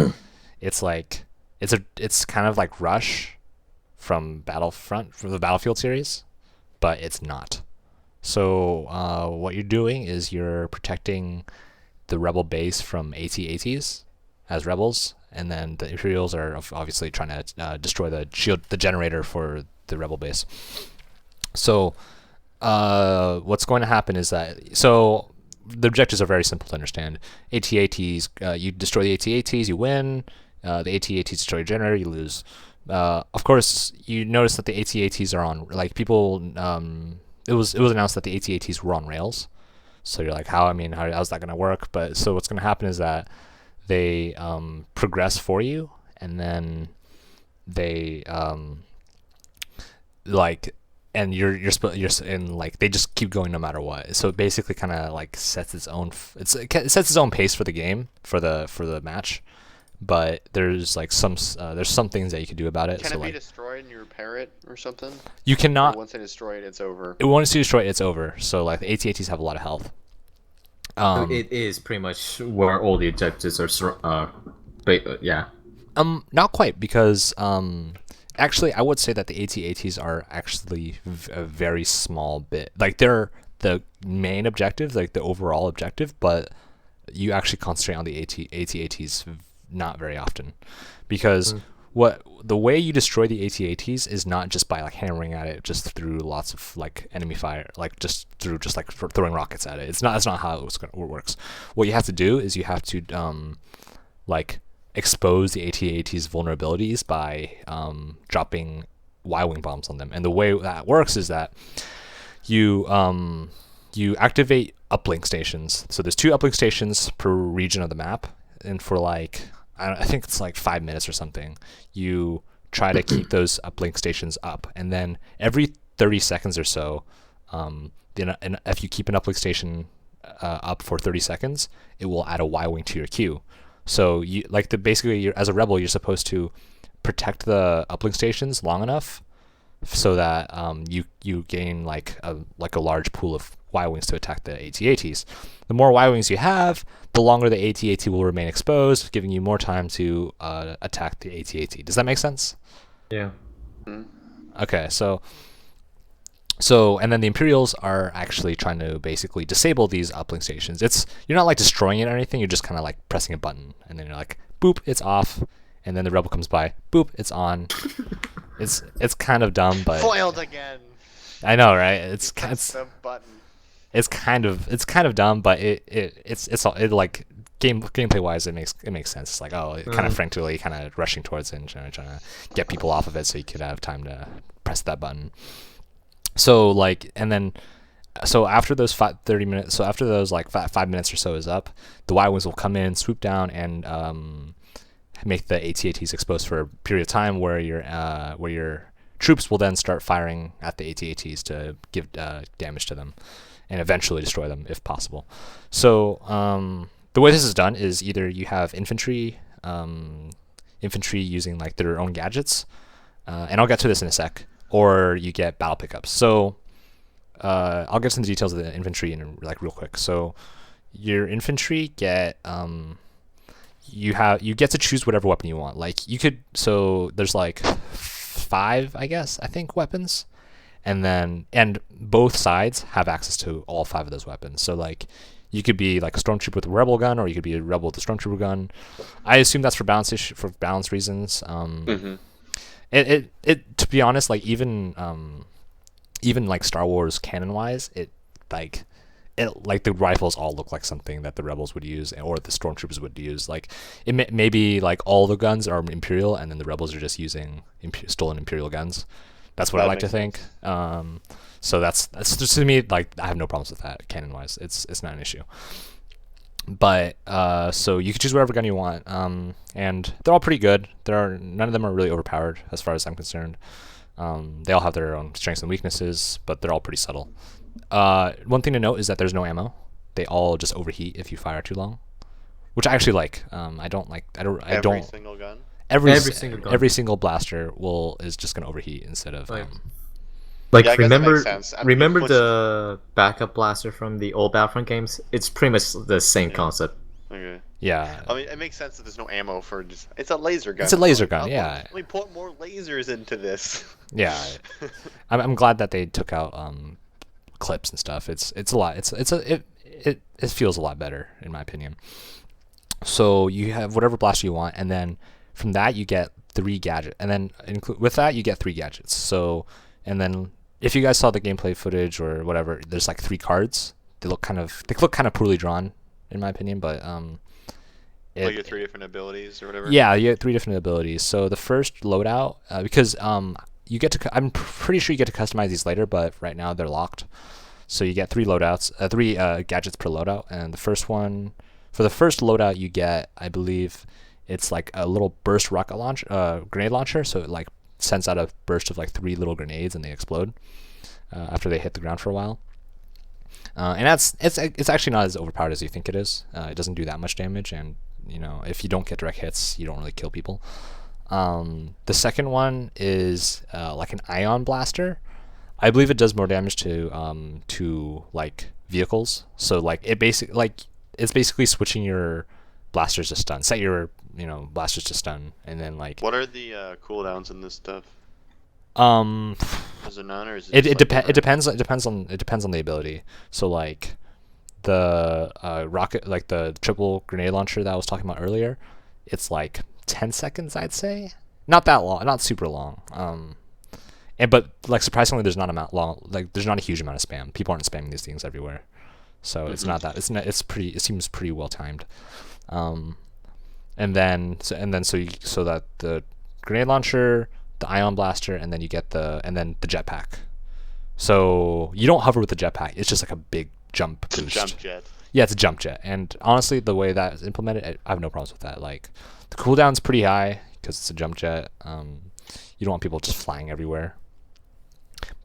it's kind of like Rush from Battlefront, from the Battlefield series, but it's not. So what you're doing is you're protecting the rebel base from AT-ATs as rebels, and then the Imperials are obviously trying to destroy the generator for the rebel base. So what's going to happen is that the objectives are very simple to understand. AT-ATs, you destroy the AT-ATs, you win. The AT-ATs destroy your generator, you lose. Of course, you notice that the AT-ATs are on, like, people. It was announced that the AT-ATs were on rails. So you're like, how's that gonna work? But so what's gonna happen is that they progress for you, and then they like and you're and like they just keep going no matter what. So it basically kind of like sets its own it sets its own pace for the game for the match. But there's like some things that you can do about it. Can so it be like, destroyed and you repair it or something? you cannot. Or once they destroy it, it's over. Once you destroy it, it's over. So like the AT-ATs have a lot of health. It is pretty much where all the objectives are. Yeah. Not quite, because actually I would say that the AT-ATs are actually a very small bit. Like they're the main objective, like the overall objective, but you actually concentrate on the AT-ATs not very often, because the way you destroy the AT-ATs is not just by like hammering at it just through lots of like enemy fire, like just through like throwing rockets at it. That's not how it works. What you have to do is you have to like expose the AT-AT's vulnerabilities by dropping Y-wing bombs on them. And the way that works is that you activate uplink stations. So there's 2 uplink stations per region of the map, and for like I think it's like 5 minutes or something, you try to keep those uplink stations up, and then every 30 seconds or so, and if you keep an uplink station up for 30 seconds, it will add a Y-wing to your queue. So you basically as a rebel, you're supposed to protect the uplink stations long enough so that you gain like a large pool of Y-wings to attack the AT-ATs. The more Y-wings you have, the longer the AT-AT will remain exposed, giving you more time to attack the AT-AT. Does that make sense? Yeah. Okay, so and then the Imperials are actually trying to basically disable these uplink stations. You're not like destroying it or anything. You're just kind of like pressing a button, and then you're like, boop, it's off, and then the rebel comes by, boop, it's on. It's kind of dumb, but Foiled again. I know, right? It's the button. It's kind of dumb, but it's like gameplay wise, it makes sense. It's like, oh, kind of frantically, kind of rushing towards it and trying to get people off of it so you could have time to press that button. So like, and then so after those 30 minutes, so after those like 5 minutes or so is up, the Y-wings will come in, swoop down, and make the AT-ATs exposed for a period of time where your troops will then start firing at the AT-ATs to give damage to them, and eventually destroy them if possible. So the way this is done is either you have infantry using like their own gadgets, and I'll get to this in a sec, or you get battle pickups. So I'll get some details of the infantry in like real quick. So your infantry get you get to choose whatever weapon you want. Like you could, so there's like 5, I think weapons, and both sides have access to all 5 of those weapons. So like you could be like a stormtrooper with a rebel gun, or you could be a rebel with a stormtrooper gun. I assume that's for balance reasons. It to be honest, like even like Star Wars canon wise, like the rifles all look like something that the rebels would use or the stormtroopers would use. Like it maybe like all the guns are Imperial, and then the rebels are just using stolen Imperial guns. That's what I like to think. So that's just, to me, like I have no problems with that canon wise. It's not an issue. But so you can choose whatever gun you want, and they're all pretty good. None of them are really overpowered as far as I'm concerned. They all have their own strengths and weaknesses, but they're all pretty subtle. One thing to note is that there's no ammo. They all just overheat if you fire too long, which I actually like. Every single gun. Every single blaster is just gonna overheat instead of. Yeah, remember the backup blaster from the old Battlefront games? It's pretty much the same concept. Okay. Yeah. I mean, it makes sense that there's no ammo for just. It's a laser gun. It's a laser gun. Yeah. Let me put more lasers into this. Yeah. I'm glad that they took out clips and stuff. It's a lot. It feels a lot better in my opinion. So you have whatever blaster you want, and then from that you get 3 gadgets, and then with that you get 3 gadgets. So, and then if you guys saw the gameplay footage or whatever, there's like 3 cards. They look kind of poorly drawn in my opinion, but like your 3 different abilities or whatever. Yeah, you get 3 different abilities. So the first loadout, because you get to, I'm pretty sure you get to customize these later, but right now they're locked. So you get 3 loadouts, 3 gadgets per loadout, and the first one, for the first loadout, you get, I believe, it's like a little burst rocket launch, grenade launcher. So it like sends out a burst of like 3 little grenades and they explode after they hit the ground for a while. And it's actually not as overpowered as you think it is. It doesn't do that much damage, and if you don't get direct hits, you don't really kill people. The second one is like an ion blaster. I believe it does more damage to like vehicles. So like it's basically switching your blasters to stun. Set your blasters to stun, and then like. What are the cooldowns in this stuff? Is it none, or is it depends on the ability. So like the rocket, like the triple grenade launcher that I was talking about earlier, it's like 10 seconds, I'd say. Not that long, not super long. But like surprisingly, there's not a huge amount of spam. People aren't spamming these things everywhere, so it's not that. It seems pretty well timed. So that the grenade launcher, the ion blaster, and then you get the jetpack. So you don't hover with the jetpack. It's just like a big jump boost. It's a jump jet. Yeah, it's a jump jet. And honestly, the way that is implemented, I have no problems with that. Like the cooldown's pretty high because it's a jump jet. You don't want people just flying everywhere.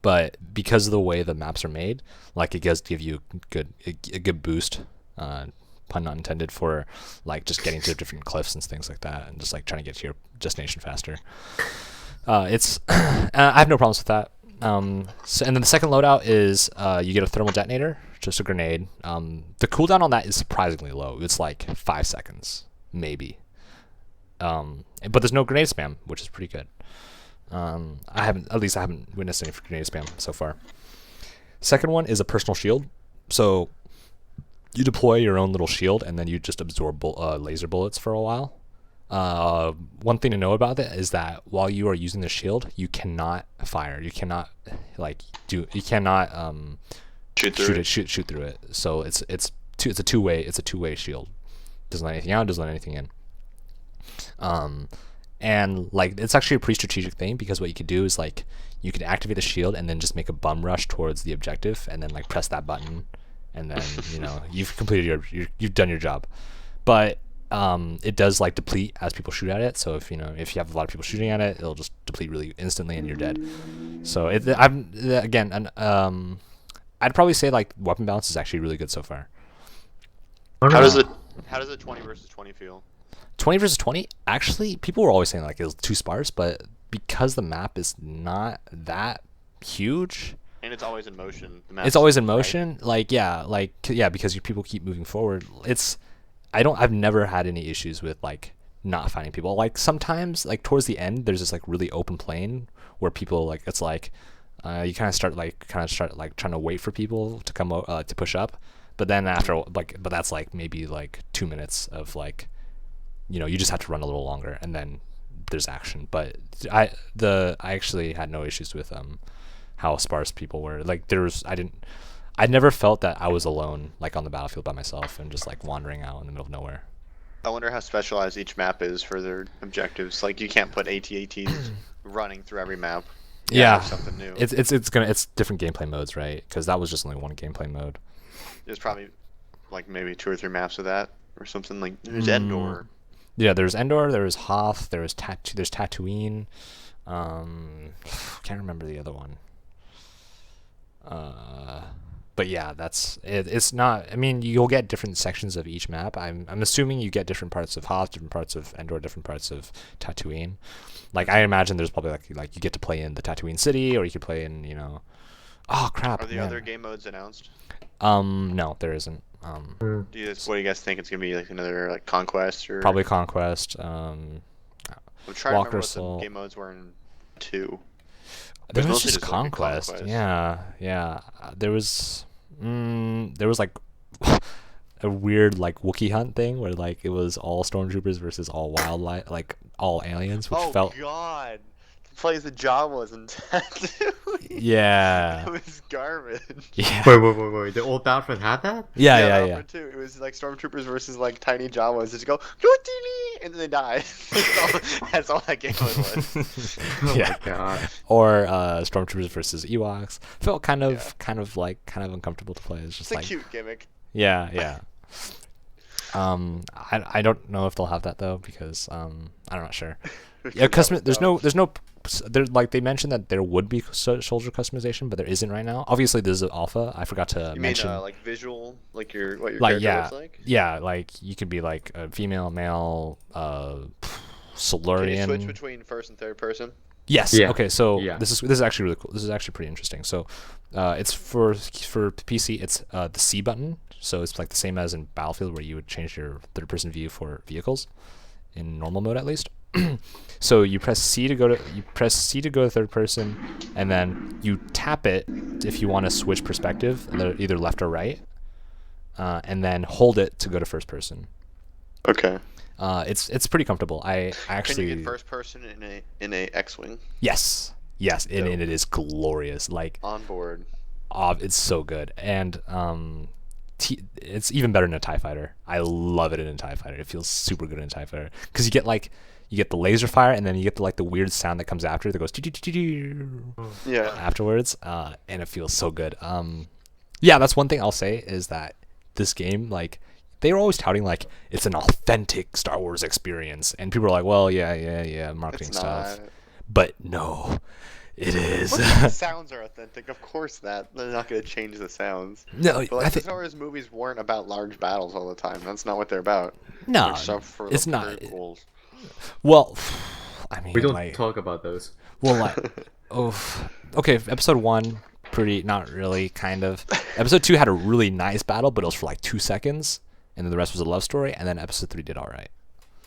But because of the way the maps are made, like it does give you a good boost. Pun not intended, for like just getting to different cliffs and things like that, and just like trying to get to your destination faster. I have no problems with that. And then the second loadout is you get a thermal detonator, just a grenade. The cooldown on that is surprisingly low. It's like 5 seconds, maybe. But there's no grenade spam, which is pretty good. I haven't witnessed any grenade spam so far. Second one is a personal shield. So you deploy your own little shield, and then you just absorb laser bullets for a while. One thing to know about it is that while you are using the shield, you cannot fire. You cannot shoot through it. So it's a two-way shield. Doesn't let anything out, doesn't let anything in. And like it's actually a pretty strategic thing, because what you could do is like you could activate the shield and then just make a bum rush towards the objective, and then like press that button, and then you've completed you've done your job. But it does like deplete as people shoot at it. So if you have a lot of people shooting at it, it'll just deplete really instantly and you're dead. So I'd probably say like weapon balance is actually really good so far. How does it 20 versus 20 feel? 20 versus 20, actually, people were always saying like it was too sparse, but because the map is not that huge, and it's always in motion. It's always in motion, right? Because people keep moving forward. I've never had any issues with like not finding people. Like sometimes, like towards the end, there's this like really open plane where people like it's like you kind of start trying to wait for people to come to push up, but then but that's like maybe like 2 minutes of like. You just have to run a little longer, and then there's action. But I actually had no issues with how sparse people were. Like I never felt that I was alone, like on the battlefield by myself and just like wandering out in the middle of nowhere. I wonder how specialized each map is for their objectives. Like you can't put AT-ATs running through every map. Yeah, something new. It's different gameplay modes, right? Because that was just only one gameplay mode. There's probably like maybe 2 or 3 maps of that or something. Like there's Endor. Yeah, there's Endor, there's Hoth, there's Tatooine. Can't remember the other one. But yeah, that's it. It's not. I mean, you'll get different sections of each map. I'm assuming you get different parts of Hoth, different parts of Endor, different parts of Tatooine. Like I imagine there's probably like you get to play in the Tatooine city, or you could play in Oh crap! Are the other game modes announced? No, there isn't. What do you guys think? It's gonna be like another like Conquest or probably Conquest. I'm trying to remember what the game modes were in 2. There was just Conquest. Like yeah. There was like a weird like Wookiee hunt thing where like it was all stormtroopers versus all wildlife, like all aliens, which felt. Oh God! Plays the Jawas and Tatooine. Yeah. It was garbage. Yeah. Wait. The old Battlefront had that? Yeah. Too. It was like stormtroopers versus like tiny Jawas. Just go Doo-dee-dee, and then they die. That's all that game was. Yeah. Oh my God. Or stormtroopers versus Ewoks. Felt kind of uncomfortable to play. It's just it's like a cute gimmick. Yeah. I don't know if they'll have that though, because I'm not sure. Yeah, because there's no they're like they mentioned that there would be soldier customization, but there isn't right now. Obviously, this is an alpha. I forgot to mention. Like visual, like what your Like character looks like? yeah, like you could be like a female, male, Solarian. Can you switch between first and third person? Yes. Yeah. Okay. So Yeah. this is actually really cool. This is actually pretty interesting. So, it's for PC. It's the C button. So it's like the same as in Battlefield, where you would change your third person view for vehicles, in normal mode at least. So you press C to go to third person, and then you tap it if you want to switch perspective, either left or right, and then hold it to go to first person. Okay. It's pretty comfortable. I actually. Can you get first person in a X-wing? Yes, and it is glorious. Like on board. It's so good, and it's even better in a TIE fighter. I love it in a TIE fighter. It feels super good in a TIE fighter because you get the laser fire, and then you get the weird sound that comes after that goes afterwards, and it feels so good. Yeah, that's one thing I'll say is that this game, like, they were always touting like it's an authentic Star Wars experience, and people are like, well, yeah, marketing stuff, but no, it is. The sounds are authentic, of course. That they're not going to change the sounds. No, but like, the Star Wars movies weren't about large battles all the time. That's not what they're about. No, it's not. Well, I mean, we don't talk about those. Well, okay, episode 1, pretty, not really, kind of. Episode 2 had a really nice battle, but it was for like 2 seconds, and then the rest was a love story, and then episode 3 did all right.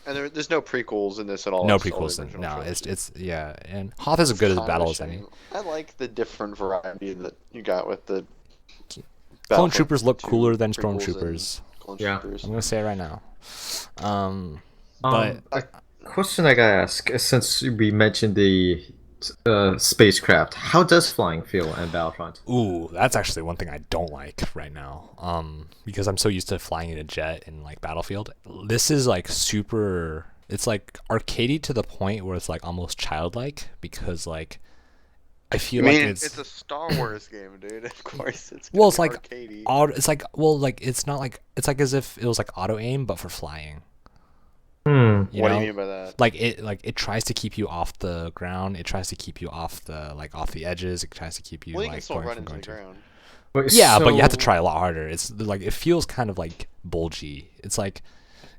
And there's no prequels in this at all. No prequels. No, it's yeah, and Hoth is as good as battle as any. I like the different variety that you got with the. Clone Troopers look cooler than Stormtroopers. Yeah, I'm gonna say it right now. But a question I gotta ask, since we mentioned the spacecraft, how does flying feel in Battlefront? Ooh, that's actually one thing I don't like right now. Because I'm so used to flying in a jet in like Battlefield. This is like super. It's like arcadey to the point where it's like almost childlike, because like I feel like it's a Star Wars game, dude. Of course, it's well, it's like arcadey. It's like it's not like it's like as if it was like auto aim but for flying. What do you mean by that? Like it tries to keep you off the ground. It tries to keep you off the edges. It tries to keep you you like can still going run from into going the to. ground. But you have to try a lot harder. It's like it feels kind of like bulgy. It's like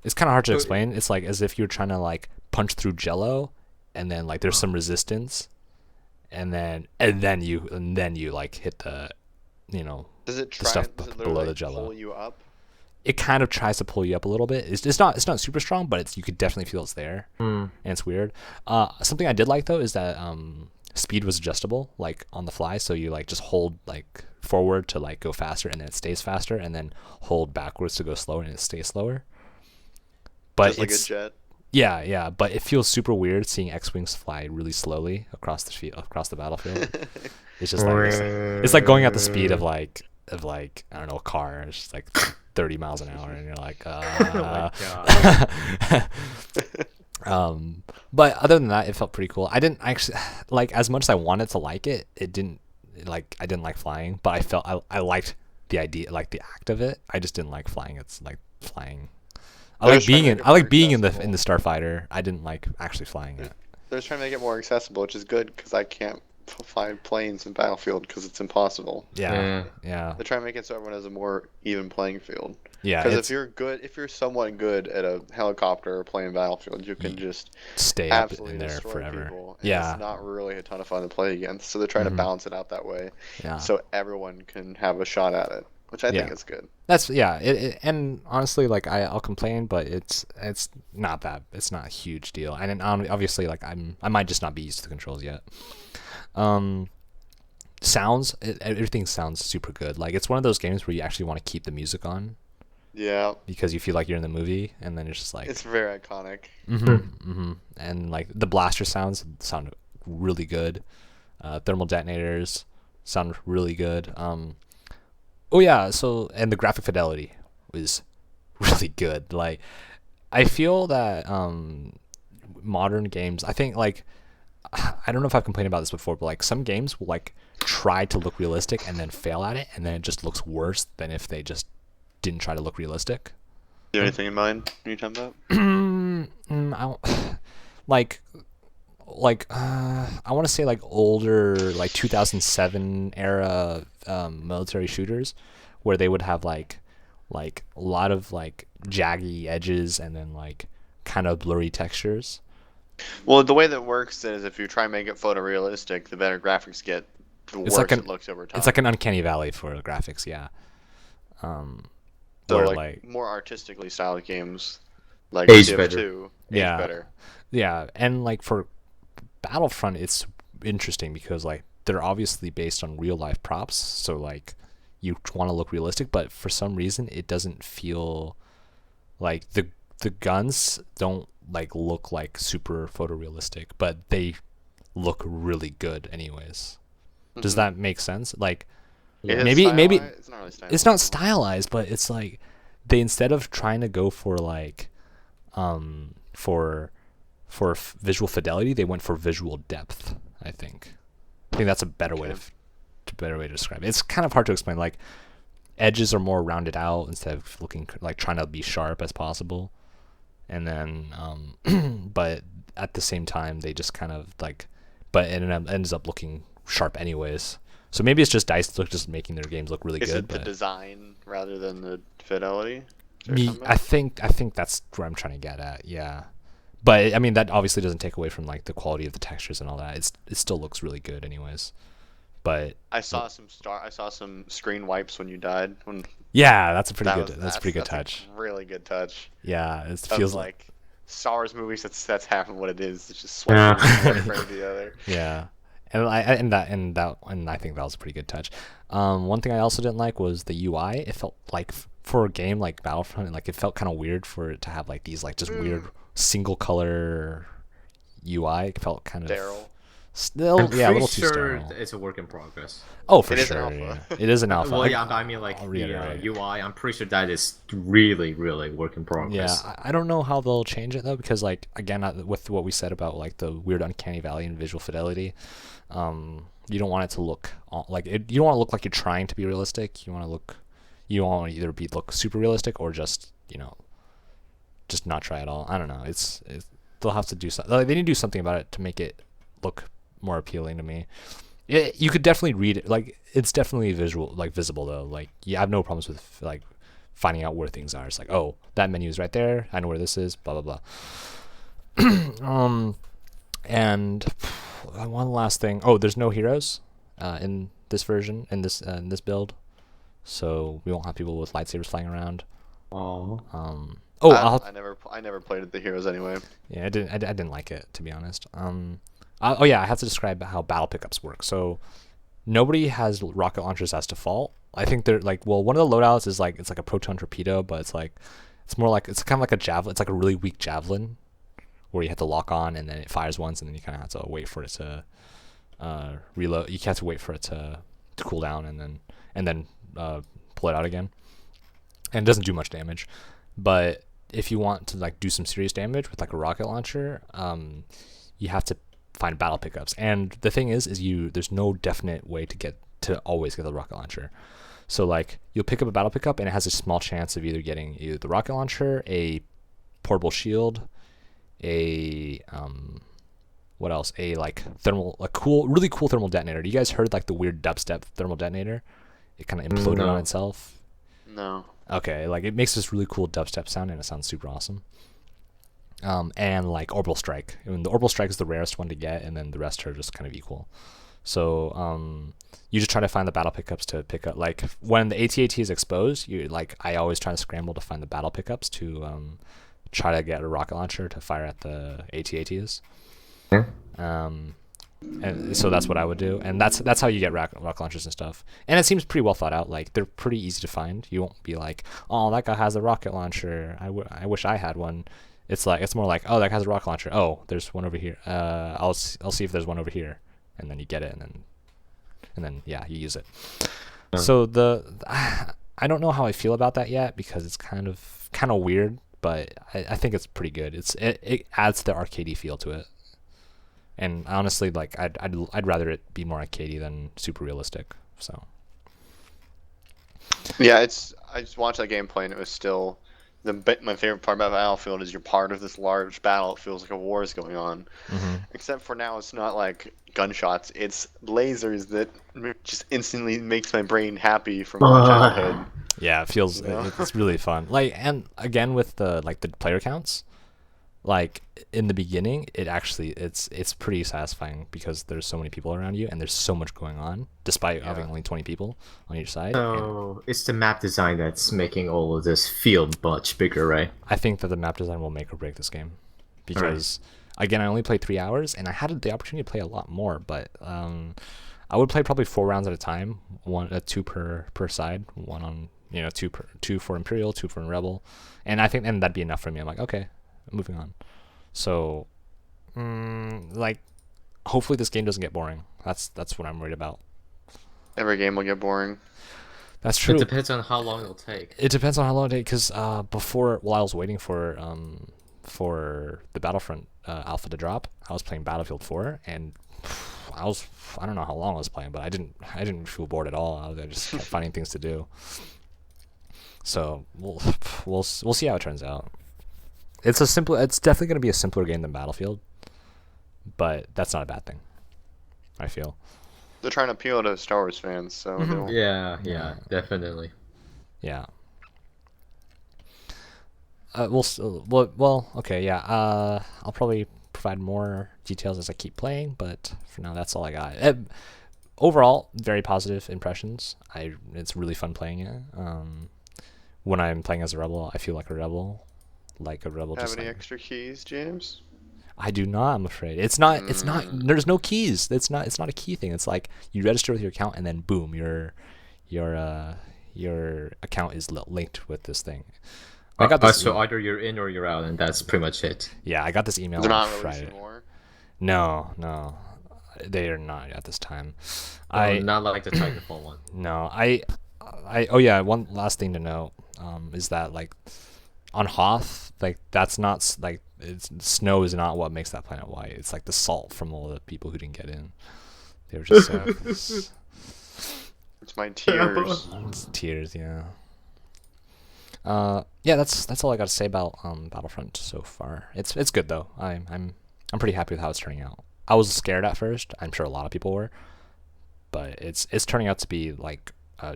it's kind of hard to explain. It's like as if you're trying to like punch through Jello, and then like there's some resistance, and then you like hit the, Does it try? the stuff below the Jello. Pull you up? It kind of tries to pull you up a little bit. It's not super strong, but you could definitely feel it's there, and it's weird. Something I did like though is that speed was adjustable, like on the fly. So you like just hold like forward to like go faster, and then it stays faster, and then hold backwards to go slower, and it stays slower. But just like a jet. Yeah, but it feels super weird seeing X-wings fly really slowly across the battlefield. It's just like it's like going at the speed of like I don't know, a car. It's just like 30 miles an hour, and you're like, Oh my god. But other than that, it felt pretty cool. I didn't actually like, as much as I wanted to like it. I didn't like flying, but I liked the idea, like the act of it. I just didn't like flying. It's like flying. I like being in the starfighter. I didn't like actually flying it. They're trying to make it more accessible, which is good because I can't fly planes in Battlefield because it's impossible. Yeah. They're trying to make it so everyone has a more even playing field. Yeah. Because if you're somewhat good at a helicopter or playing Battlefield, you can just stay up absolutely in there destroy forever. People, and Yeah. it's not really a ton of fun to play against. So they're trying to balance it out that way. Yeah. So everyone can have a shot at it, which I think is good. That's and honestly, like I'll complain, but it's not a huge deal. And then, obviously, like I might just not be used to the controls yet. Everything sounds super good. Like it's one of those games where you actually want to keep the music on. Yeah. Because you feel like you're in the movie, and then it's just like it's very iconic. And like the blaster sound really good. Thermal detonators sound really good. Oh yeah, and the graphic fidelity was really good. Like I feel that modern games, I think, like, I don't know if I've complained about this before, but like some games will like try to look realistic and then fail at it, and then it just looks worse than if they just didn't try to look realistic. Do you have anything in mind when you're talking about? I don't, like like I want to say like older like 2007 era military shooters, where they would have like a lot of like jaggy edges and then like kind of blurry textures. Well, the way that works is if you try and make it photorealistic, the better graphics get, the worse it looks over time. It's like an uncanny valley for the graphics, yeah. So where, like more artistically styled games, like Age Civ better. 2, Yeah. better. Yeah, and like for Battlefront, it's interesting because like they're obviously based on real life props, so like you want to look realistic, but for some reason it doesn't feel like the guns don't like look like super photorealistic, but they look really good anyways. Does that make sense? Like maybe It's not really stylized. it's not stylized, but it's like they, instead of trying to go for like for visual fidelity, they went for visual depth. I think that's a better way to describe it. It's kind of hard to explain. Like edges are more rounded out instead of looking like trying to be sharp as possible, and then but at the same time they just kind of like, but it ends up looking sharp anyways. So maybe it's just DICE just making their games look really Is good. it the design rather than the fidelity? I think that's where I'm trying to get at. Yeah, but I mean that obviously doesn't take away from like the quality of the textures and all that. It still looks really good anyways. But I saw some screen wipes when you died. Yeah, that's a pretty good touch. A really good touch. Yeah, it Of, feels like Star Wars movies. That's half of what it is. It's just swiping from one frame to the other. Yeah, and I think that was a pretty good touch. One thing I also didn't like was the UI. It felt like for a game like Battlefront, like it felt kind of weird for it to have like these like just weird single color UI. It felt kind of Daryl. Still, I'm yeah, a little pretty too sure sterile. it's a work in progress. Oh, for It is an sure. alpha. Yeah. It is an alpha. Well, yeah, but I mean, like, I'll the reiterate. UI, I'm pretty sure that is really, really work in Yeah, progress. I don't know how they'll change it though, because like again, with what we said about like the weird uncanny valley and visual fidelity, you don't want it to look like it. You don't want to look like you're trying to be realistic. You want to either look super realistic or just just not try at all. I don't know. It's they'll have to do something. Like, they need to do something about it to make it look more appealing to me. You could definitely read it. Like it's definitely visible though. Like you have no problems with like finding out where things are. It's like, oh, that menu is right there. I know where this is. Blah blah blah. And one last thing. Oh, there's no heroes in this version, in this build, so we won't have people with lightsabers flying around. Oh. I never played the heroes anyway. Yeah, I didn't like it, to be honest. Oh yeah, I have to describe how battle pickups work. So nobody has rocket launchers as default. I think they're like, well, one of the loadouts is like, it's like a proton torpedo, but it's kind of like a javelin. It's like a really weak javelin where you have to lock on and then it fires once and then you kind of have to wait for it to reload. You have to wait for it to cool down and then pull it out again. And it doesn't do much damage. But if you want to like do some serious damage with like a rocket launcher, you have to find battle pickups. And the thing is there's no definite way to always get the rocket launcher. So like you'll pick up a battle pickup and it has a small chance of either getting the rocket launcher, a portable shield, what else? A really cool thermal detonator. You guys heard like the weird dubstep thermal detonator? It kind of imploded on itself. No. Okay, like it makes this really cool dubstep sound and it sounds super awesome. And like orbital strike. I mean, the orbital strike is the rarest one to get, and then the rest are just kind of equal. So you just try to find the battle pickups to pick up. Like when the AT-AT is exposed, I always try to scramble to find the battle pickups to try to get a rocket launcher to fire at the AT-ATs. Yeah. And so that's what I would do, and that's how you get rocket launchers and stuff. And it seems pretty well thought out. Like they're pretty easy to find. You won't be like, oh, that guy has a rocket launcher. I wish I had one. It's more like, oh, that guy has a rocket launcher. Oh, there's one over here. I'll see if there's one over here, and then you get it, and then yeah, you use it. Yeah. So I don't know how I feel about that yet because it's kind of weird, but I think it's pretty good. It adds the arcadey feel to it. And honestly, like I'd rather it be more arcadey than super realistic. So Yeah, I just watched that gameplay and it was still my favorite part about Battlefield is you're part of this large battle. It feels like a war is going on. Mm-hmm. Except for now, it's not like gunshots. It's lasers that just instantly makes my brain happy from my childhood. Yeah, it feels You know? it's really fun. Like, and again with the player counts, like in the beginning, it's pretty satisfying because there's so many people around you and there's so much going on, despite having only 20 people on each side. So it's the map design that's making all of this feel much bigger, right? I think that the map design will make or break this game, because again, I only played 3 hours and I had the opportunity to play a lot more, but I would play probably 4 rounds at a time, two per side, one on two for Imperial, 2 for Rebel, and that'd be enough for me. I'm like, okay, moving on. So, like, hopefully this game doesn't get boring. That's what I'm worried about. Every game will get boring. That's true. It depends on how long it'll take. It depends on how long it takes. Because while I was waiting for the Battlefront alpha to drop, I was playing Battlefield 4, and I don't know how long I was playing, but I didn't feel bored at all. I just kept finding things to do. So we'll see how it turns out. It's definitely going to be a simpler game than Battlefield, but that's not a bad thing, I feel. They're trying to appeal to Star Wars fans, so they'll... Yeah, definitely. Yeah. Okay, yeah. I'll probably provide more details as I keep playing, but for now, that's all I got. Overall, very positive impressions. It's really fun playing it. When I'm playing as a rebel, I feel like a rebel. Have any extra keys, James? I do not, I'm afraid. It's not there's no keys. It's not a key thing. It's like you register with your account and then boom, your account is linked with this thing. I got this so either you're in or you're out, and that's pretty much it. Yeah, I got this email They're on not Friday. releasing more? No. They are not at this time. Not like the Titanfall one. No, oh yeah, one last thing to note is that, like, on Hoth, like, that's not like snow is not what makes that planet white. It's like the salt from all the people who didn't get in. They were just It's my tears. it's tears, yeah. Yeah, that's all I got to say about Battlefront so far. It's good though. I'm pretty happy with how it's turning out. I was scared at first. I'm sure a lot of people were, but it's turning out to be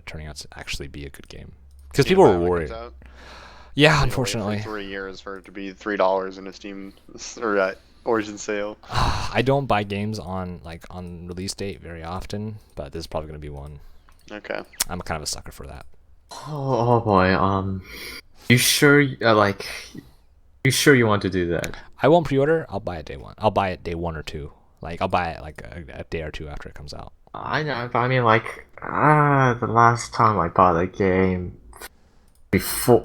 turning out to actually be a good game, because people were worried. Yeah, unfortunately. 3 years for it to be $3 in a Steam or Origin sale. I don't buy games on release date very often, but this is probably going to be one. Okay. I'm kind of a sucker for that. Oh boy. You sure? You sure you want to do that? I won't pre-order. I'll buy it day one. I'll buy it day 1 or 2. Like, I'll buy it like a day or 2 after it comes out. I know, but I mean, the last time I bought a game before,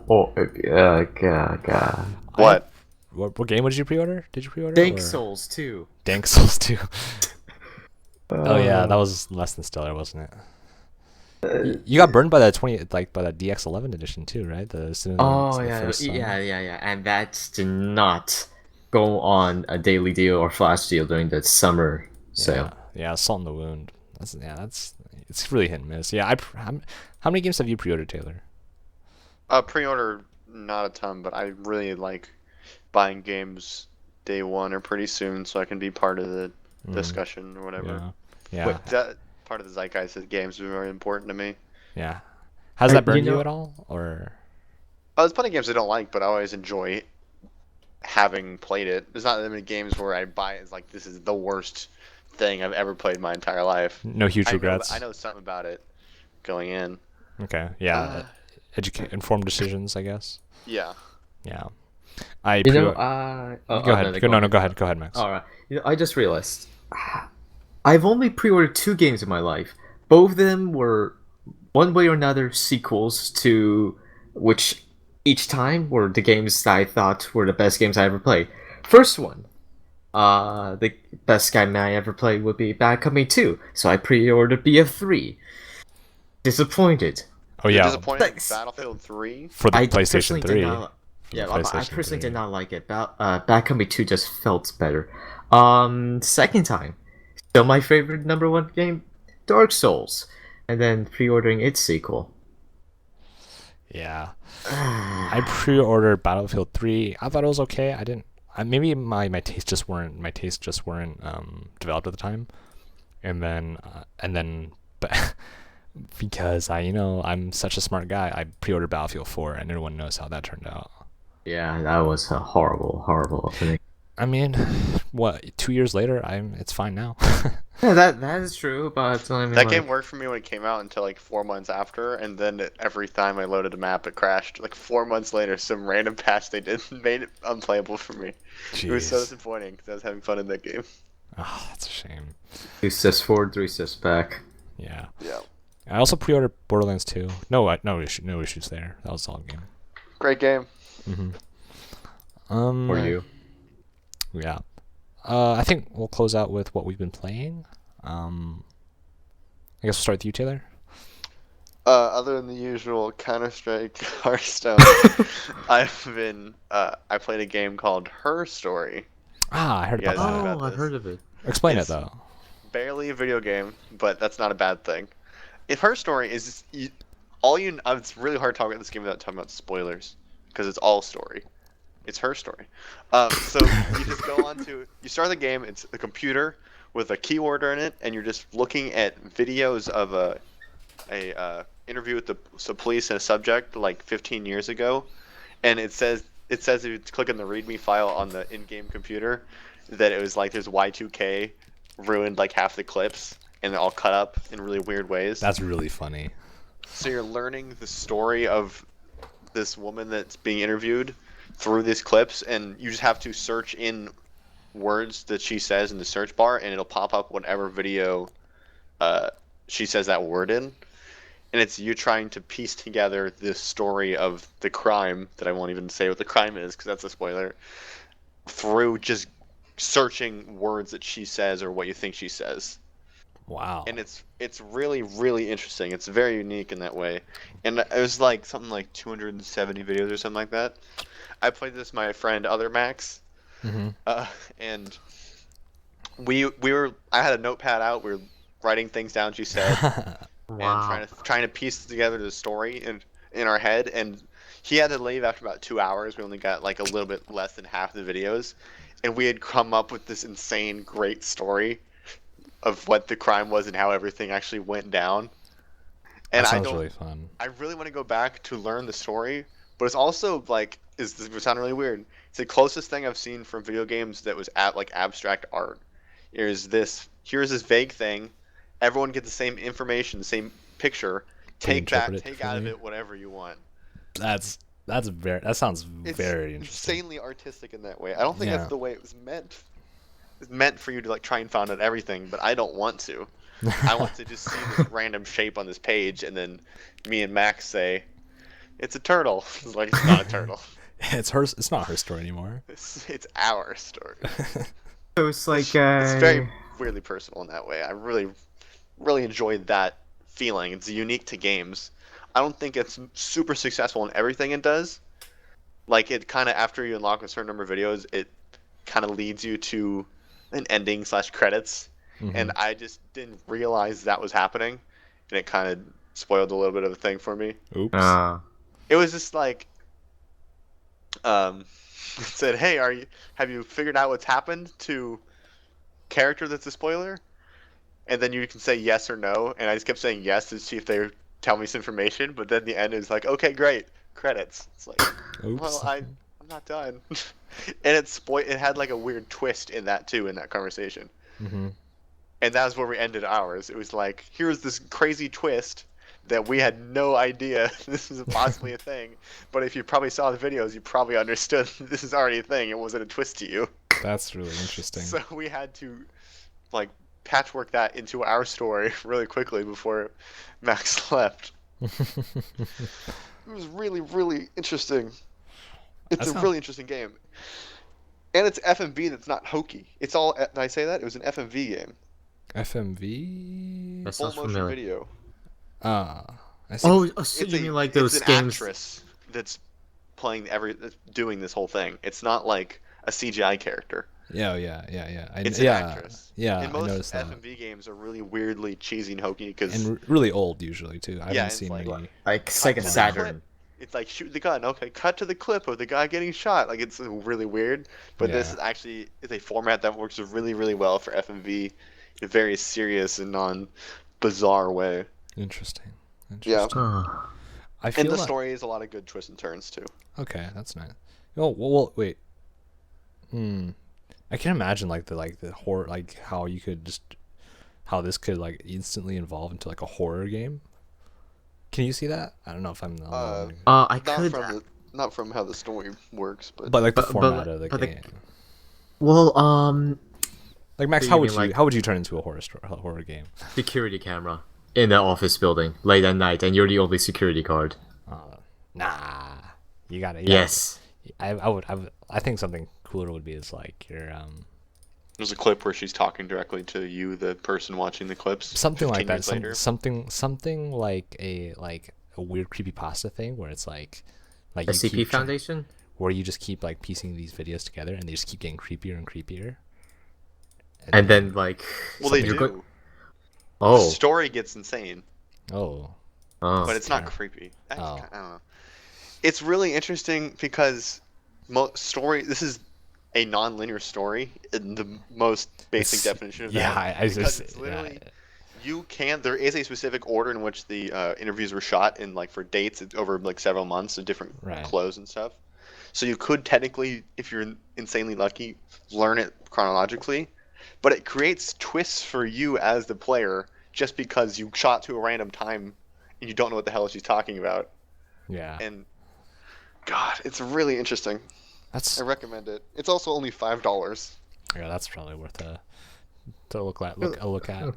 What? What game did you pre-order? Did you pre-order? Dank Souls 2. Dank Souls 2. Oh yeah, that was less than stellar, wasn't it? You got burned by that by that DX11 edition too, right? Yeah, and that did not go on a daily deal or flash deal during the summer sale. Yeah, salt in the wound. It's really hit and miss. Yeah, how many games have you pre-ordered, Taylor? Pre-order, not a ton, but I really like buying games day one or pretty soon, so I can be part of the discussion or whatever. Yeah. But that part of the zeitgeist of games is very important to me. Yeah. Has that burned you at all, or? There's plenty of games I don't like, but I always enjoy having played it. There's not that many games where I buy it as like, this is the worst thing I've ever played in my entire life. No huge regrets. I know something about it going in. Okay. Yeah. Informed decisions, I guess. Yeah. Yeah. Go ahead. Go ahead, Max. All right. I just realized I've only pre-ordered 2 games in my life. Both of them were one way or another sequels to which each time were the games that I thought were the best games I ever played. First one, the best game I ever played would be Bad Company 2, so I pre-ordered BF3. Disappointed. Oh yeah. Disappointed in Battlefield 3? For the PlayStation 3. I personally did not like it. Bad Company 2 just felt better. Second time, still my favorite #1 game, Dark Souls, and then pre-ordering its sequel. Yeah. I pre-ordered Battlefield 3. I thought it was okay. I didn't. Maybe my tastes just weren't developed at the time, and then but because I'm such a smart guy, I pre-ordered Battlefield 4, and everyone knows how that turned out. Yeah, that was a horrible, horrible opening. I mean, what 2 years later, it's fine now. Yeah, that is true, but I mean, That game worked for me when it came out until like 4 months after, and then every time I loaded a map, it crashed. Like 4 months later, some random patch they did made it unplayable for me. It was so Jeez. disappointing because I was having fun in that game. Oh, that's a shame. 2 steps forward, 3 steps back. Yeah. Yeah, I also pre-ordered Borderlands 2. No issues there. That was a solid game. great game. For you. Yeah. I think we'll close out with what we've been playing. I guess we'll start with you, Taylor. Other than the usual Counter-Strike, Hearthstone, I played a game called Her Story. I heard You about guys know that. about Oh, I've this? heard of it. Explain it It's- though. Barely a video game, but that's not a bad thing. If Her Story is it's really hard to talk about this game without talking about spoilers because it's all story. It's Her Story. So you just go on to you start the game. It's a computer with a keyword in it, and you're just looking at videos of a interview with the police and a subject like 15 years ago, and it says if you click on the README file on the in-game computer that it was like there's Y2K ruined like half the clips and they're all cut up in really weird ways. That's really funny. So you're learning the story of this woman that's being interviewed through these clips, and you just have to search in words that she says in the search bar, and it'll pop up whatever video she says that word in. And it's you trying to piece together this story of the crime that I won't even say what the crime is because that's a spoiler. Through just searching words that she says or what you think she says. Wow. And it's really, really interesting. It's very unique in that way. And it was like something like 270 videos or something like that. I played this with my friend Other Max, and I had a notepad out. We were writing things down she said, Wow. and trying to piece together the story in our head. And he had to leave after about 2 hours. We only got like a little bit less than half the videos, and we had come up with this insane, great story of what the crime was and how everything actually went down. And that sounds really fun. I really want to go back to learn the story, but it's also like this would sound really weird. It's the closest thing I've seen from video games that was at like abstract art. Here's this vague thing. Everyone gets the same information, the same picture. Take out of fully. it whatever you want. That sounds It's very interesting. insanely artistic in that way. I don't think Yeah. that's the way it was meant. It's meant for you to like try and find out everything, but I don't want to. I want to just see this random shape on this page, and then me and Max say, "It's a turtle." It's like it's not a turtle. It's not Her Story anymore. It's our story. So it's like It's very weirdly personal in that way. I really, really enjoyed that feeling. It's unique to games. I don't think it's super successful in everything it does. Like it kind of after you unlock a certain number of videos, it kind of leads you to an ending / credits, and I just didn't realize that was happening, and it kind of spoiled a little bit of a thing for me. Oops. It was just like, it said, "Hey, have you figured out what's happened to character that's a spoiler?" And then you can say yes or no, and I just kept saying yes to see if they tell me some information. But then the end is like, "Okay, great, credits." It's like, Oops. well, I'm not done. And it had like a weird twist in that too, in that conversation. And that was where we ended ours. It was like, here's this crazy twist that we had no idea this was possibly a thing. But if you probably saw the videos, you probably understood this is already a thing. It wasn't a twist to you. That's really interesting. So we had to like patchwork that into our story really quickly before Max left. It was really, really interesting. It's a really interesting game. And it's FMV that's not hokey. It's all, did I say that? It was an FMV game. FMV. that Full sounds motion familiar. video. I see. Oh, so you mean like those it's an games? actress that's that's doing this whole thing. It's not like a CGI character. Yeah. It's an actress. Yeah, And I most noticed that. FMV games are really weirdly cheesy and hokey because And really old usually too. I haven't it's seen like- any. Like Sega Like, Saturn. it's like shoot the gun. Okay, cut to the clip of the guy getting shot. Like it's really weird. But this Yeah. is actually a format that works really, really well for FMV in a very serious and non-bizarre way. Interesting. Yeah. I feel And the like, story is a lot of good twists and turns too. okay, that's nice. Oh, well, wait. I can imagine the horror, like how this could like instantly evolve into like a horror game. Can you see that? I don't know if I'm the only one. I could. Not from how the story works, but But like the but- format of the but the- game. Well, Like Max, so how you would mean, you like- how would you turn into a horror game? security camera in the office building late at night, and you're the only security guard. Nah, you got it. Yes. I think something cooler would be is like your there's a clip where she's talking directly to you, the person watching the clips. something like 15 that. years later. Something like a weird creepypasta thing where it's like you SCP keep Foundation. where you just keep like piecing these videos together and they just keep getting creepier and creepier. And then like. Well, they you're do. go- The Oh. story gets insane, Oh, but it's not kinda- creepy. I Oh. don't know. It's really interesting because this is a non-linear story in the most basic It's- definition of yeah, that. I because just it's literally there is a specific order in which the interviews were shot in, like for dates over like several months of different Right. clothes and stuff. So you could technically, if you're insanely lucky, learn it chronologically, but it creates twists for you as the player just because you shot to a random time and you don't know what the hell she's talking about. yeah. And God, it's really interesting. That's I recommend it. It's also only $5. yeah. That's probably worth to look at. Look at. I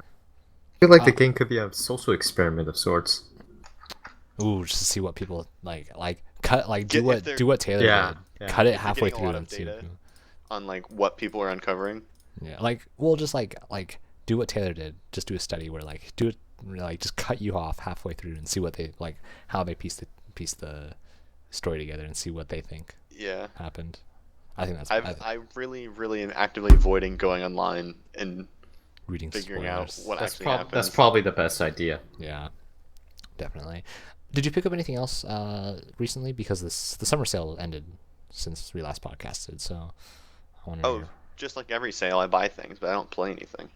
feel like the game could be a social experiment of sorts. Ooh, just to see what people like cut If they're- do what Taylor Yeah, did. yeah. Cut it You're halfway getting a through lot of and see. data on like what people are uncovering. Yeah, just like do what Taylor did. Just do a study where do it just cut you off halfway through and see what they how they piece the story together and see what they think Yeah. happened. I think that's I really am actively avoiding going online and reading figuring out spoilers. what actually That's happens. probably the best idea. Yeah, definitely. Did you pick up anything else recently? Because the summer sale ended since we last podcasted, so I wonder. Oh, just like every sale, I buy things, but I don't play anything.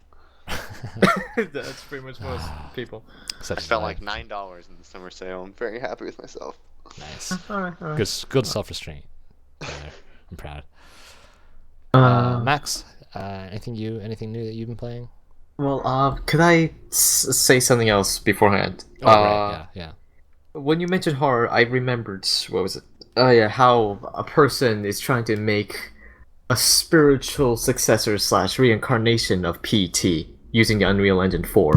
That's pretty much most people. Such I is spent life. like $9 in the summer sale. I'm very happy with myself. Nice. Alright. Good self restraint. I'm proud. Uh, Max, anything new that you've been playing? well, could I say something else beforehand? Oh, right. Yeah. When you mentioned horror, I remembered what was it? Oh yeah, how a person is trying to make a spiritual successor / reincarnation of PT using the Unreal Engine 4.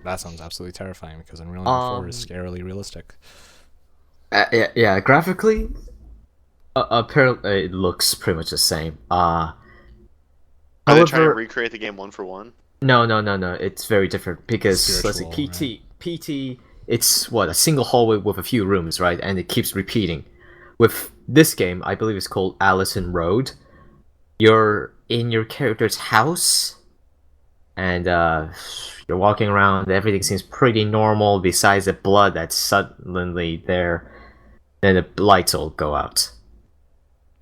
That sounds absolutely terrifying because Unreal Engine 4 is scarily realistic. Yeah, graphically, apparently it looks pretty much the same. Are they trying to However, recreate the game one for one? no, it's very different because let's Spiritual, see, PT, it's what, a single hallway with a few rooms, right? And it keeps repeating. With this game, I believe it's called Allison Road. You're in your character's house, and you're walking around. Everything seems pretty normal, besides the blood that's suddenly there. Then the lights all go out,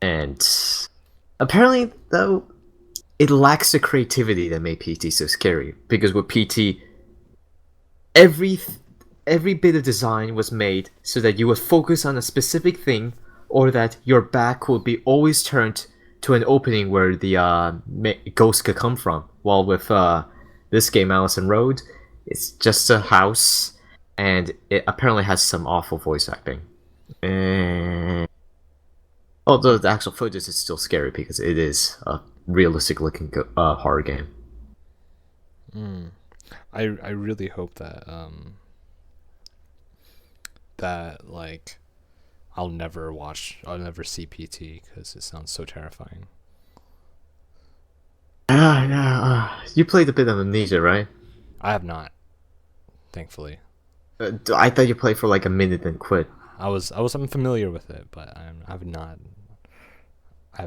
and apparently, though, it lacks the creativity that made PT so scary. Because with PT, every bit of design was made so that you would focus on a specific thing, or that your back would be always turned to an opening where the ghost could come from. While with this game, Allison Road, it's just a house, and it apparently has some awful voice acting. Although the actual footage is still scary because it is a realistic looking horror game. I really hope that I'll never see PT because it sounds so terrifying. You played a bit of Amnesia, right? I have not, thankfully. I thought you played for like a minute and quit. I'm familiar with it, but I have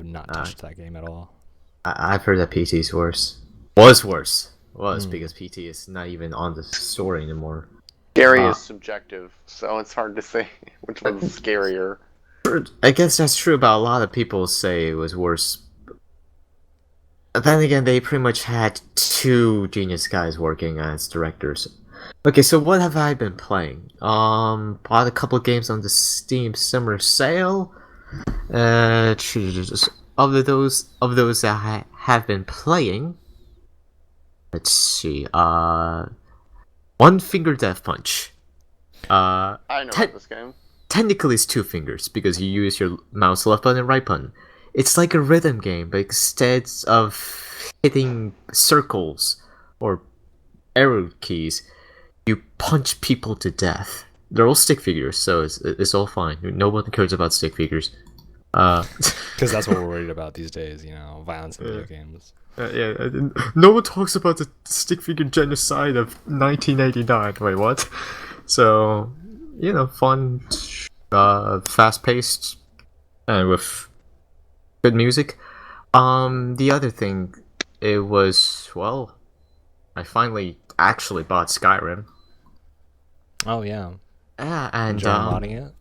not touched that game at all. I've heard that PT is worse. Was worse. Because PT is not even on the store anymore. Scary is subjective, so it's hard to say which one's scarier. I guess that's true about a lot of people say it was worse. But then again, they pretty much had two genius guys working as directors. Okay, so what have I been playing? Bought a couple games on the Steam Summer Sale. Of those that I have been playing, let's see. One Finger Death Punch. I know about this game. Technically, it's two fingers because you use your mouse left button and right button. It's like a rhythm game, but instead of hitting circles or arrow keys, you punch people to death. They're all stick figures, so it's all fine. No one cares about stick figures. Because that's what we're worried about these days, violence in video games. No one talks about the stick figure genocide of 1989. Wait, what? So, fun, fast-paced, and with good music. The other thing, it was, I finally actually bought Skyrim. Oh, yeah. Yeah, and Enjoy modding it?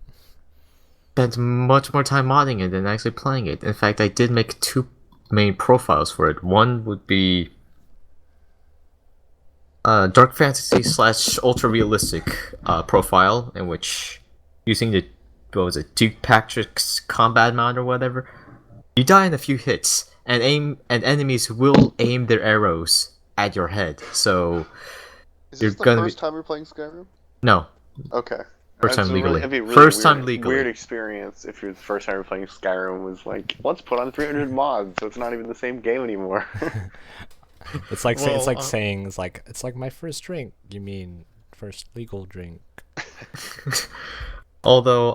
spent much more time modding it than actually playing it. In fact, I did make two main profiles for it. One would be dark fantasy / ultra realistic profile, in which using the Duke Patrick's combat mod or whatever, you die in a few hits, and enemies will aim their arrows at your head. So Is this the first time you're playing Skyrim? No. Okay. First time legally. It'd be really First weird, time legally. Weird experience if you're the first time you're playing Skyrim was like, let's put on 300 mods, so it's not even the same game anymore. It's like saying it's like my first drink. You mean first legal drink? Although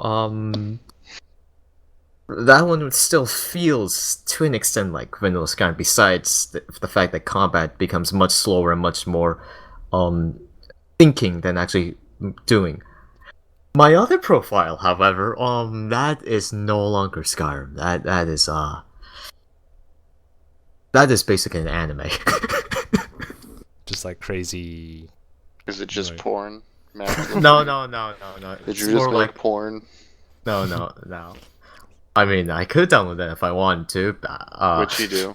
that one still feels to an extent like vanilla Skyrim. Besides the fact that combat becomes much slower and much more thinking than actually doing. My other profile, however, that is no longer Skyrim. That is basically an anime. Just like crazy. Is it just porn? No. Did you just like porn? No. I mean, I could download that if I wanted to. Which you do.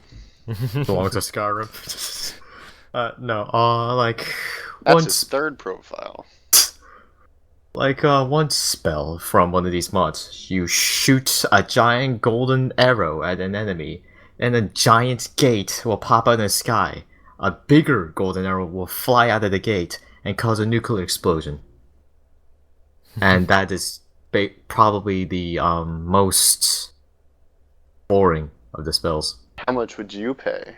Belongs to Skyrim. That's his third profile. One spell from one of these mods. You shoot a giant golden arrow at an enemy, and a giant gate will pop out in the sky. A bigger golden arrow will fly out of the gate and cause a nuclear explosion. And that is probably the most boring of the spells. How much would you pay?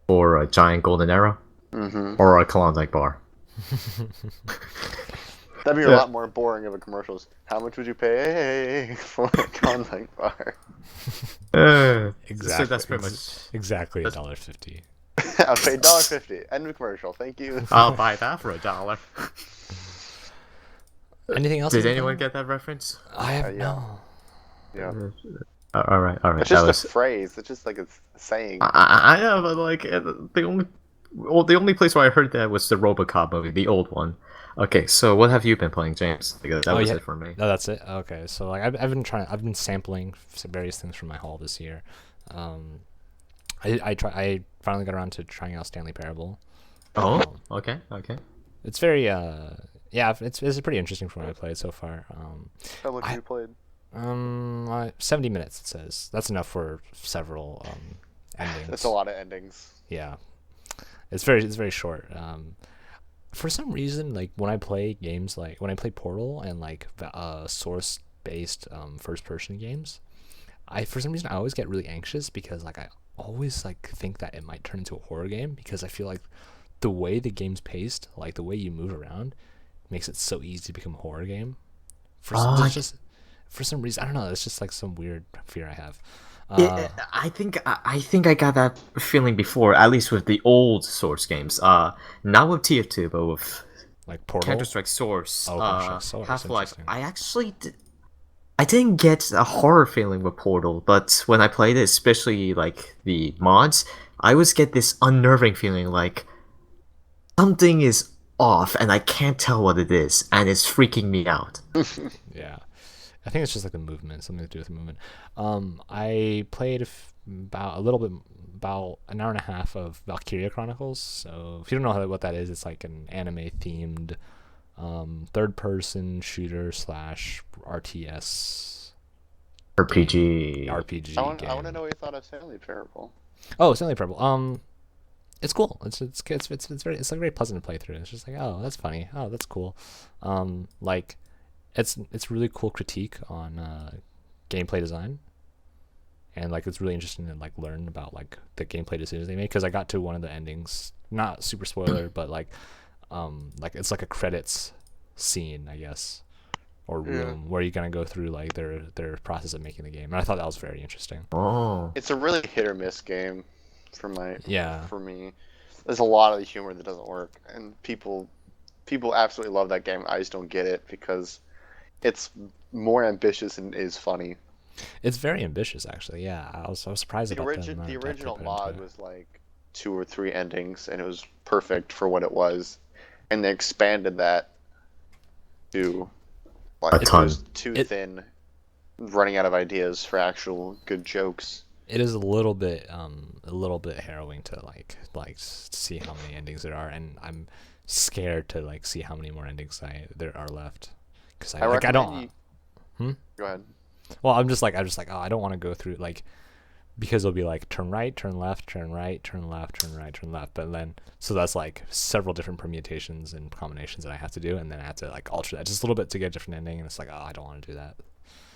For a giant golden arrow? Mm-hmm. Or a Klondike bar? That'd be a lot more boring of a commercials. How much would you pay for a Klondike bar? Exactly. So that's pretty much exactly $1.50. I'll pay $1.50. End of commercial. Thank you. I'll buy that for $1. Anything else? Did anyone get that reference? I have yeah. no. Yeah. All right. It's just a phrase. It's just like a saying. I know, but the only place where I heard that was the RoboCop movie, the old one. Okay, so what have you been playing, James? Because that was it for me. No, that's it. Okay, so I've been sampling various things from my haul this year. I finally got around to trying out Stanley Parable. Oh, okay. It's very it's pretty interesting from what I played so far. How much have you played? 70 minutes it says. That's enough for several endings. That's a lot of endings. Yeah. It's very short. For some reason, like when I play games, like when I play Portal and like source-based first-person games, for some reason I always get really anxious because like I always like think that it might turn into a horror game because I feel like the way the game's paced, like the way you move around, makes it so easy to become a horror game. For some reason, I don't know. It's just like some weird fear I have. I think I got that feeling before, at least with the old Source games. Not with TF2, but with like Portal, Counter-Strike Source, Half-Life. I didn't get a horror feeling with Portal, but when I played it, especially like the mods, I always get this unnerving feeling like something is off, and I can't tell what it is, and it's freaking me out. Yeah, I think it's just like the movement, something to do with the movement. I played about a little bit, about an hour and a half of Valkyria Chronicles. So if you don't know what that is, it's like an anime themed third person shooter slash RTS RPG. RPG I want game. to know what you thought of Stanley Parable. Oh, Stanley Parable. It's cool. It's like very pleasant to play through. It's just like, oh, that's funny. Oh, that's cool. Like it's really cool critique on gameplay design, and like it's really interesting to like learn about like the gameplay decisions they made, because I got to one of the endings, not super spoiler, but like it's like a credits scene, I guess, or room where you're gonna go through like their process of making the game, and I thought that was very interesting. Oh. It's a really hit or miss game for me. There's a lot of the humor that doesn't work, and people absolutely love that game. I just don't get it because it's more ambitious and is funny. It's very ambitious, actually. Yeah, I was surprised The about them. the original mod was like 2 or 3 endings, and it was perfect for what it was. And they expanded that to like A it ton. was too thin, running out of ideas for actual good jokes. It is a little bit harrowing to like see how many endings there are, and I'm scared to like see how many more endings there are left, because I don't. Go ahead. Well, I'm just like oh, I don't want to go through like, because it'll be like turn right, turn left, turn right, turn left, turn right, turn left, but then so that's like several different permutations and combinations that I have to do, and then I have to like alter that just a little bit to get a different ending, and it's like, oh, I don't want to do that.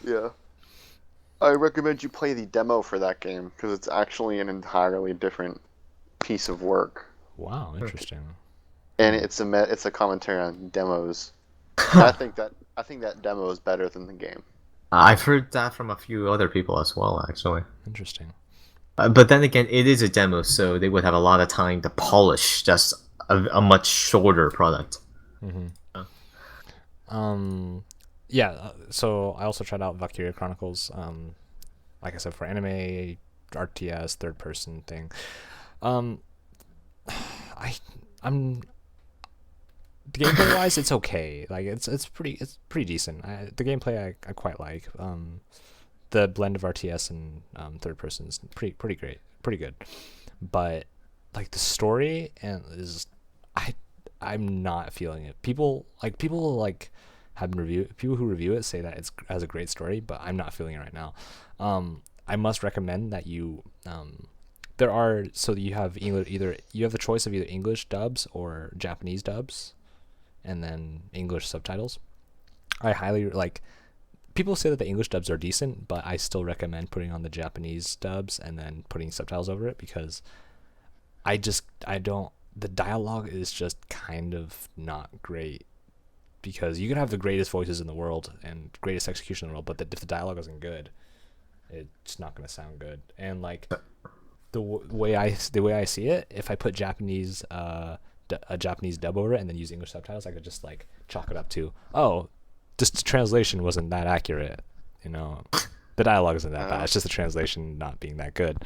Yeah. I recommend you play the demo for that game because it's actually an entirely different piece of work, Wow, interesting. and it's a commentary on demos. I think that demo is better than the game. I've heard that from a few other people as well, actually. Interesting. But then again, it is a demo, so they would have a lot of time to polish just a much shorter product. Yeah, so I also tried out Valkyria Chronicles, like I said, for anime, RTS, third person thing. I'm gameplay wise, it's okay. Like it's pretty decent. The gameplay I quite like. The blend of RTS and third person is pretty great, pretty good. But like the story I'm not feeling it. People who review it say that it has a great story, but I'm not feeling it right now. I must recommend that you you have you have the choice of either English dubs or Japanese dubs, and then English subtitles. I highly people say that the English dubs are decent, but I still recommend putting on the Japanese dubs and then putting subtitles over it, because the dialogue is just kind of not great, because you can have the greatest voices in the world and greatest execution in the world, but if the dialogue isn't good, it's not going to sound good. And like the way I see it, if I put a Japanese dub over it and then use English subtitles, I could just like chalk it up to, oh, just the translation wasn't that accurate. The dialogue isn't that bad. It's just the translation not being that good,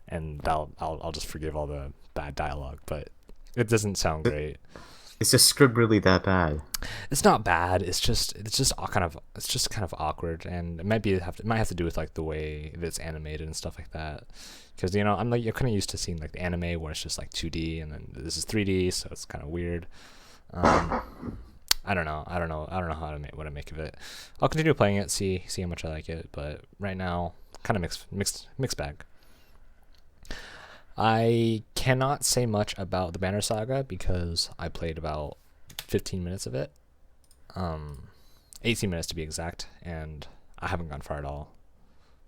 and I'll just forgive all the bad dialogue, but it doesn't sound great. Is the script really that bad? It's not bad. It's just kind of awkward, and it might have to do with like the way that it's animated and stuff like that. Because I'm like, you're kind of used to seeing like the anime where it's just like 2D, and then this is 3D, so it's kind of weird. I don't know what to make of it. I'll continue playing it, see how much I like it, but right now, kind of mixed bag. I cannot say much about the Banner Saga because I played about 15 minutes of it, 18 minutes to be exact, and I haven't gone far at all.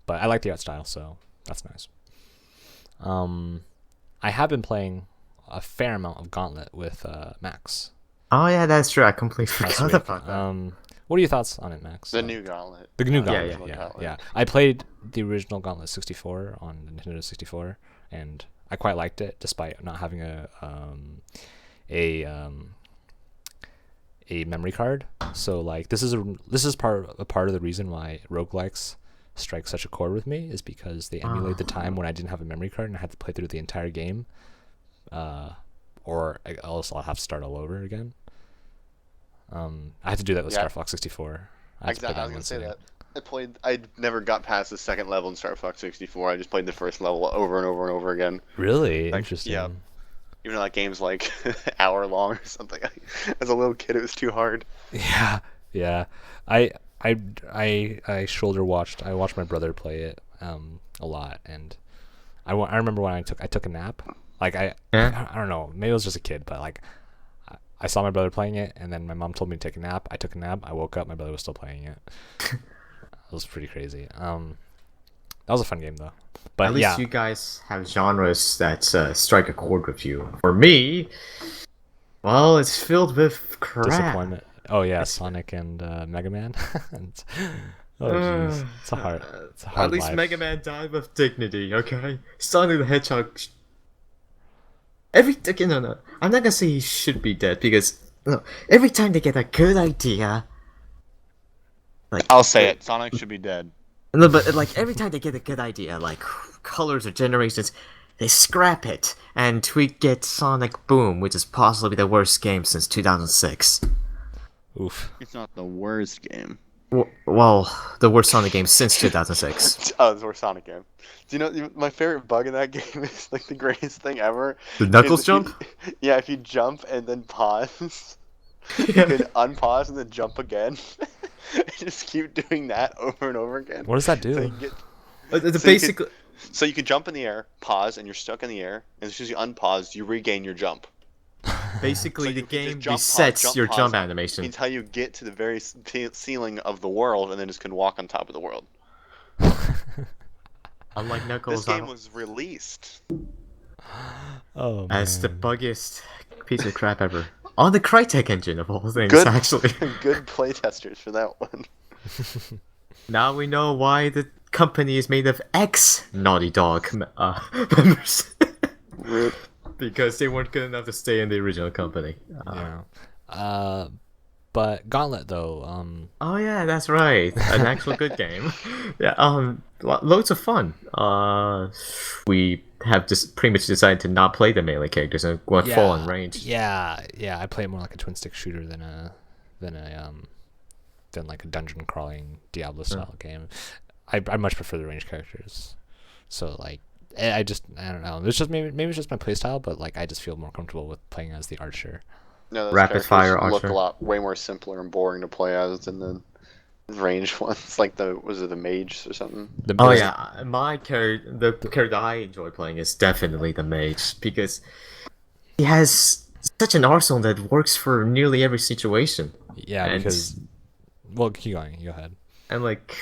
But I like the art style, so that's nice. I have been playing a fair amount of Gauntlet with Max. Oh yeah, that's true. I completely last forgot week. about that. What are your thoughts on it, Max? The new Gauntlet. The new Yeah, Gauntlet. Yeah. I played the original Gauntlet 64 on Nintendo 64, and I quite liked it, despite not having a memory card. So like this is part of the reason why roguelikes strike such a chord with me, is because they emulate the time when I didn't have a memory card and I had to play through the entire game, or else I'll have to start all over again. I had to do that with Yeah. Star Fox 64. I had to play Exactly. that I in was one gonna say sitting. that. I never got past the second level in Star Fox 64. I just played the first level over and over and over again. Really Like, interesting. yeah. Even though that game's like an hour long or something. As a little kid, it was too hard. Yeah, yeah. I shoulder watched. I watched my brother play it a lot, and I remember when I took a nap. Like Yeah. I don't know, maybe I was just a kid, but like I saw my brother playing it, and then my mom told me to take a nap. I took a nap. I woke up. My brother was still playing it. It was pretty crazy. That was a fun game though. But At least yeah, you guys have genres that strike a chord with you. For me, well, it's filled with crap. disappointment. Oh yeah, Sonic and Mega Man. And- oh jeez, it's a hard At least life. Mega Man died with dignity, okay? Sonic the Hedgehog. No. I'm not gonna say he should be dead because no. Every time they get a good idea, like I'll say it. Sonic should be dead. no, but like every time they get a good idea, like colors or generations, they scrap it, and we get Sonic Boom, which is possibly the worst game since 2006. Oof. It's not the worst game. Well, the worst Sonic game since 2006. Oh, it's the worst Sonic game. Do you know my favorite bug in that game is like the greatest thing ever? The Knuckles is if you- jump? Yeah, if you jump and then pause, you Yeah. can unpause and then jump again. Just keep doing that over and over again. What does that do? So you get The So you basic. so you can jump in the air, pause, and you're stuck in the air. And as soon as you unpause, you regain your jump. Basically, So the you can game just jump, resets pause, your pause jump animation. until you get to the very ceiling of the world, and then just can walk on top of the world. Unlike Knuckles, This game was released. Oh man. as the buggiest piece of crap ever. On the Crytek engine, of all things, Good, actually. good playtesters for that one. Now we know why the company is made of ex-Naughty Dog members. Because they weren't good enough to stay in the original company. Yeah. But Gauntlet though, Oh yeah, that's right. An actual good game. Yeah, loads of fun. We have just pretty much decided to not play the melee characters and go full on range. Yeah, I play it more like a twin stick shooter than like a dungeon crawling Diablo style game. I much prefer the range characters. So like I don't know. It's just maybe it's just my playstyle, but like I just feel more comfortable with playing as the archer. No, those Rapid characters fire look archer. a lot way more simpler and boring to play as than the ranged ones, like was it the mage or something? Oh yeah, the character I enjoy playing is definitely the mage because he has such an arsenal that works for nearly every situation. Yeah, And- because well, keep going. Go ahead. And like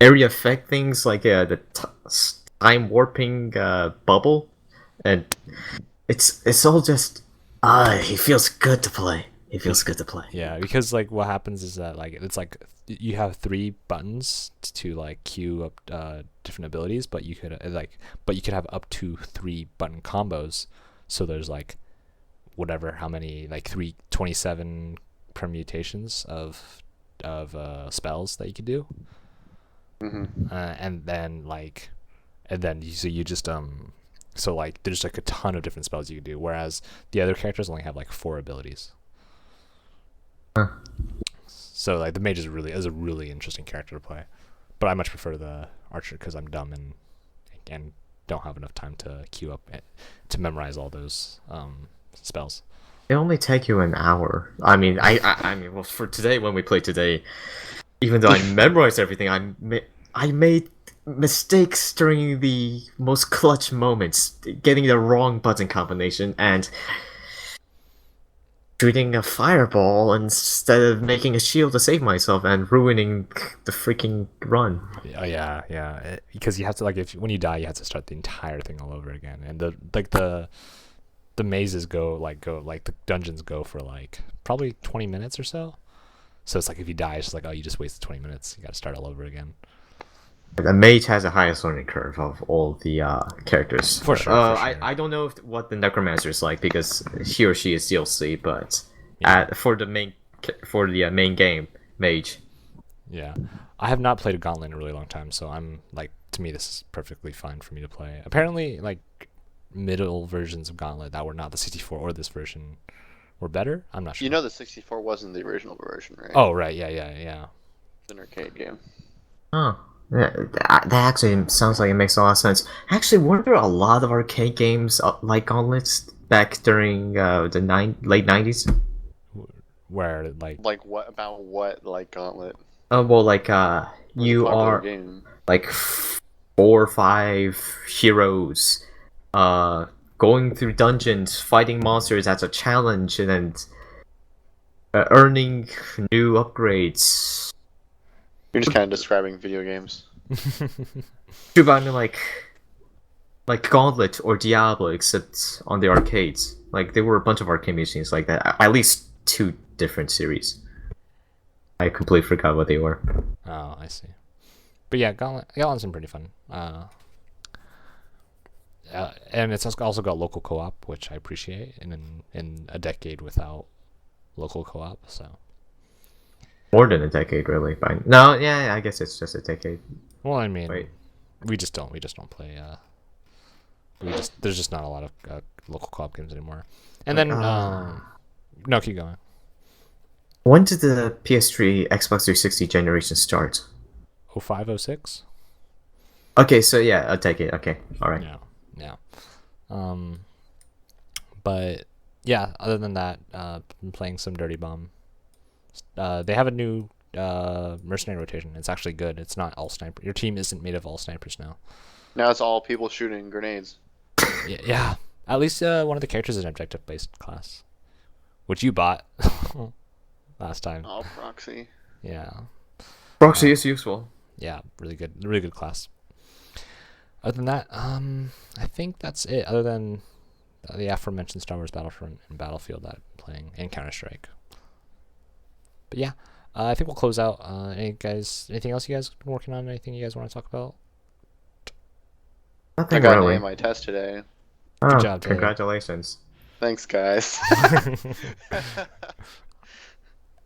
area effect things like the time warping bubble, and it's all just he feels good to play. It feels good to play. Yeah, because like what happens is that like it's like you have 3 buttons to like queue up different abilities, but you could have up to 3 button combos. So there's like whatever how many like 27 permutations of spells that you could do. Mm-hmm. And then you just so like there's like a ton of different spells you can do, whereas the other characters only have like 4 abilities. So like the mage is a really interesting character to play, but I much prefer the archer because I'm dumb and don't have enough time to queue up to memorize all those spells. It only take you an hour. I mean, well, for today when we played today, even though I memorized everything, I made mistakes during the most clutch moments, getting the wrong button combination and shooting a fireball instead of making a shield to save myself and ruining the freaking run. Oh yeah. Because you have to when you die, you have to start the entire thing all over again, and the mazes go the dungeons go for like probably 20 minutes or so. So it's like if you die, it's just like, oh, you just wasted 20 minutes. You got to start all over again. The mage has the highest learning curve of all the characters. For sure. I don't know what the necromancer is like because he or she is DLC, but Yeah. for the main game, mage. Yeah. I have not played a Gauntlet in a really long time, so I'm like, to me, this is perfectly fine for me to play. Apparently, like middle versions of Gauntlet that were not the 64 or this version were better. I'm not sure. You know the 64 wasn't the original version, right? Oh right, yeah. It's an arcade game. Oh, yeah, that actually sounds like it makes a lot of sense. Actually, weren't there a lot of arcade games like Gauntlets back during the late 90s? Where like Like what about what like Gauntlet? Well, like Was a you popular are game. like 4 or 5 heroes, going through dungeons, fighting monsters as a challenge, and then earning new upgrades. You're just kind of describing video games. True, but I mean like Gauntlet or Diablo, except on the arcades. Like there were a bunch of arcade machines like that. At least 2 different series. I completely forgot what they were. Oh, I see. But yeah, Gauntlet's been pretty fun. And it's also got local co-op, which I appreciate in a decade without local co-op. So More than a decade, really. But no, yeah, I guess it's just a decade. well, I mean, Wait. we just don't play. There's just not a lot of local co-op games anymore. And then no, keep going. When did the PS3, Xbox 360 generation start? 05, 06? Okay, so yeah, a decade. Okay, all right. Yeah. But yeah, other than that, been playing some Dirty Bomb. They have a new mercenary rotation. It's actually good. It's not all sniper. Your team isn't made of all snipers now. Now it's all people shooting grenades. Yeah. At least one of the characters is an objective-based class, which you bought last time. All proxy. Yeah. Proxy is useful. Yeah, really good class. Other than that, I think that's it. Other than the aforementioned Star Wars Battlefront and Battlefield that I'm playing, and Counter-Strike. But yeah, I think we'll close out. Anything else you guys been working on? Anything you guys want to talk about? I Nothing got an really. A on my test today. Oh, job, Taylor. congratulations. Thanks, guys.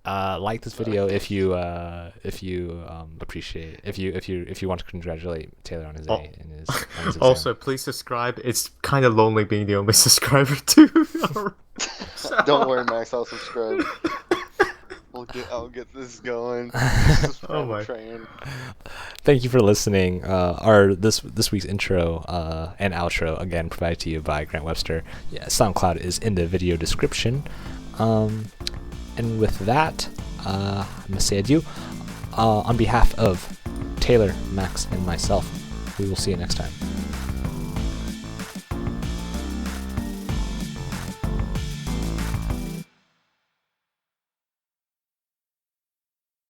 Like this video if you appreciate if you want to congratulate Taylor on his A in his exam. Also, please subscribe. It's kind of lonely being the only subscriber to our Don't worry, Max. I'll subscribe. I'll get this going. Oh my. Train. Thank you for listening. Our this week's intro and outro again provided to you by Grant Webster. Yeah, SoundCloud is in the video description. And with that, I'm gonna say adieu. On behalf of Taylor, Max, and myself, we will see you next time.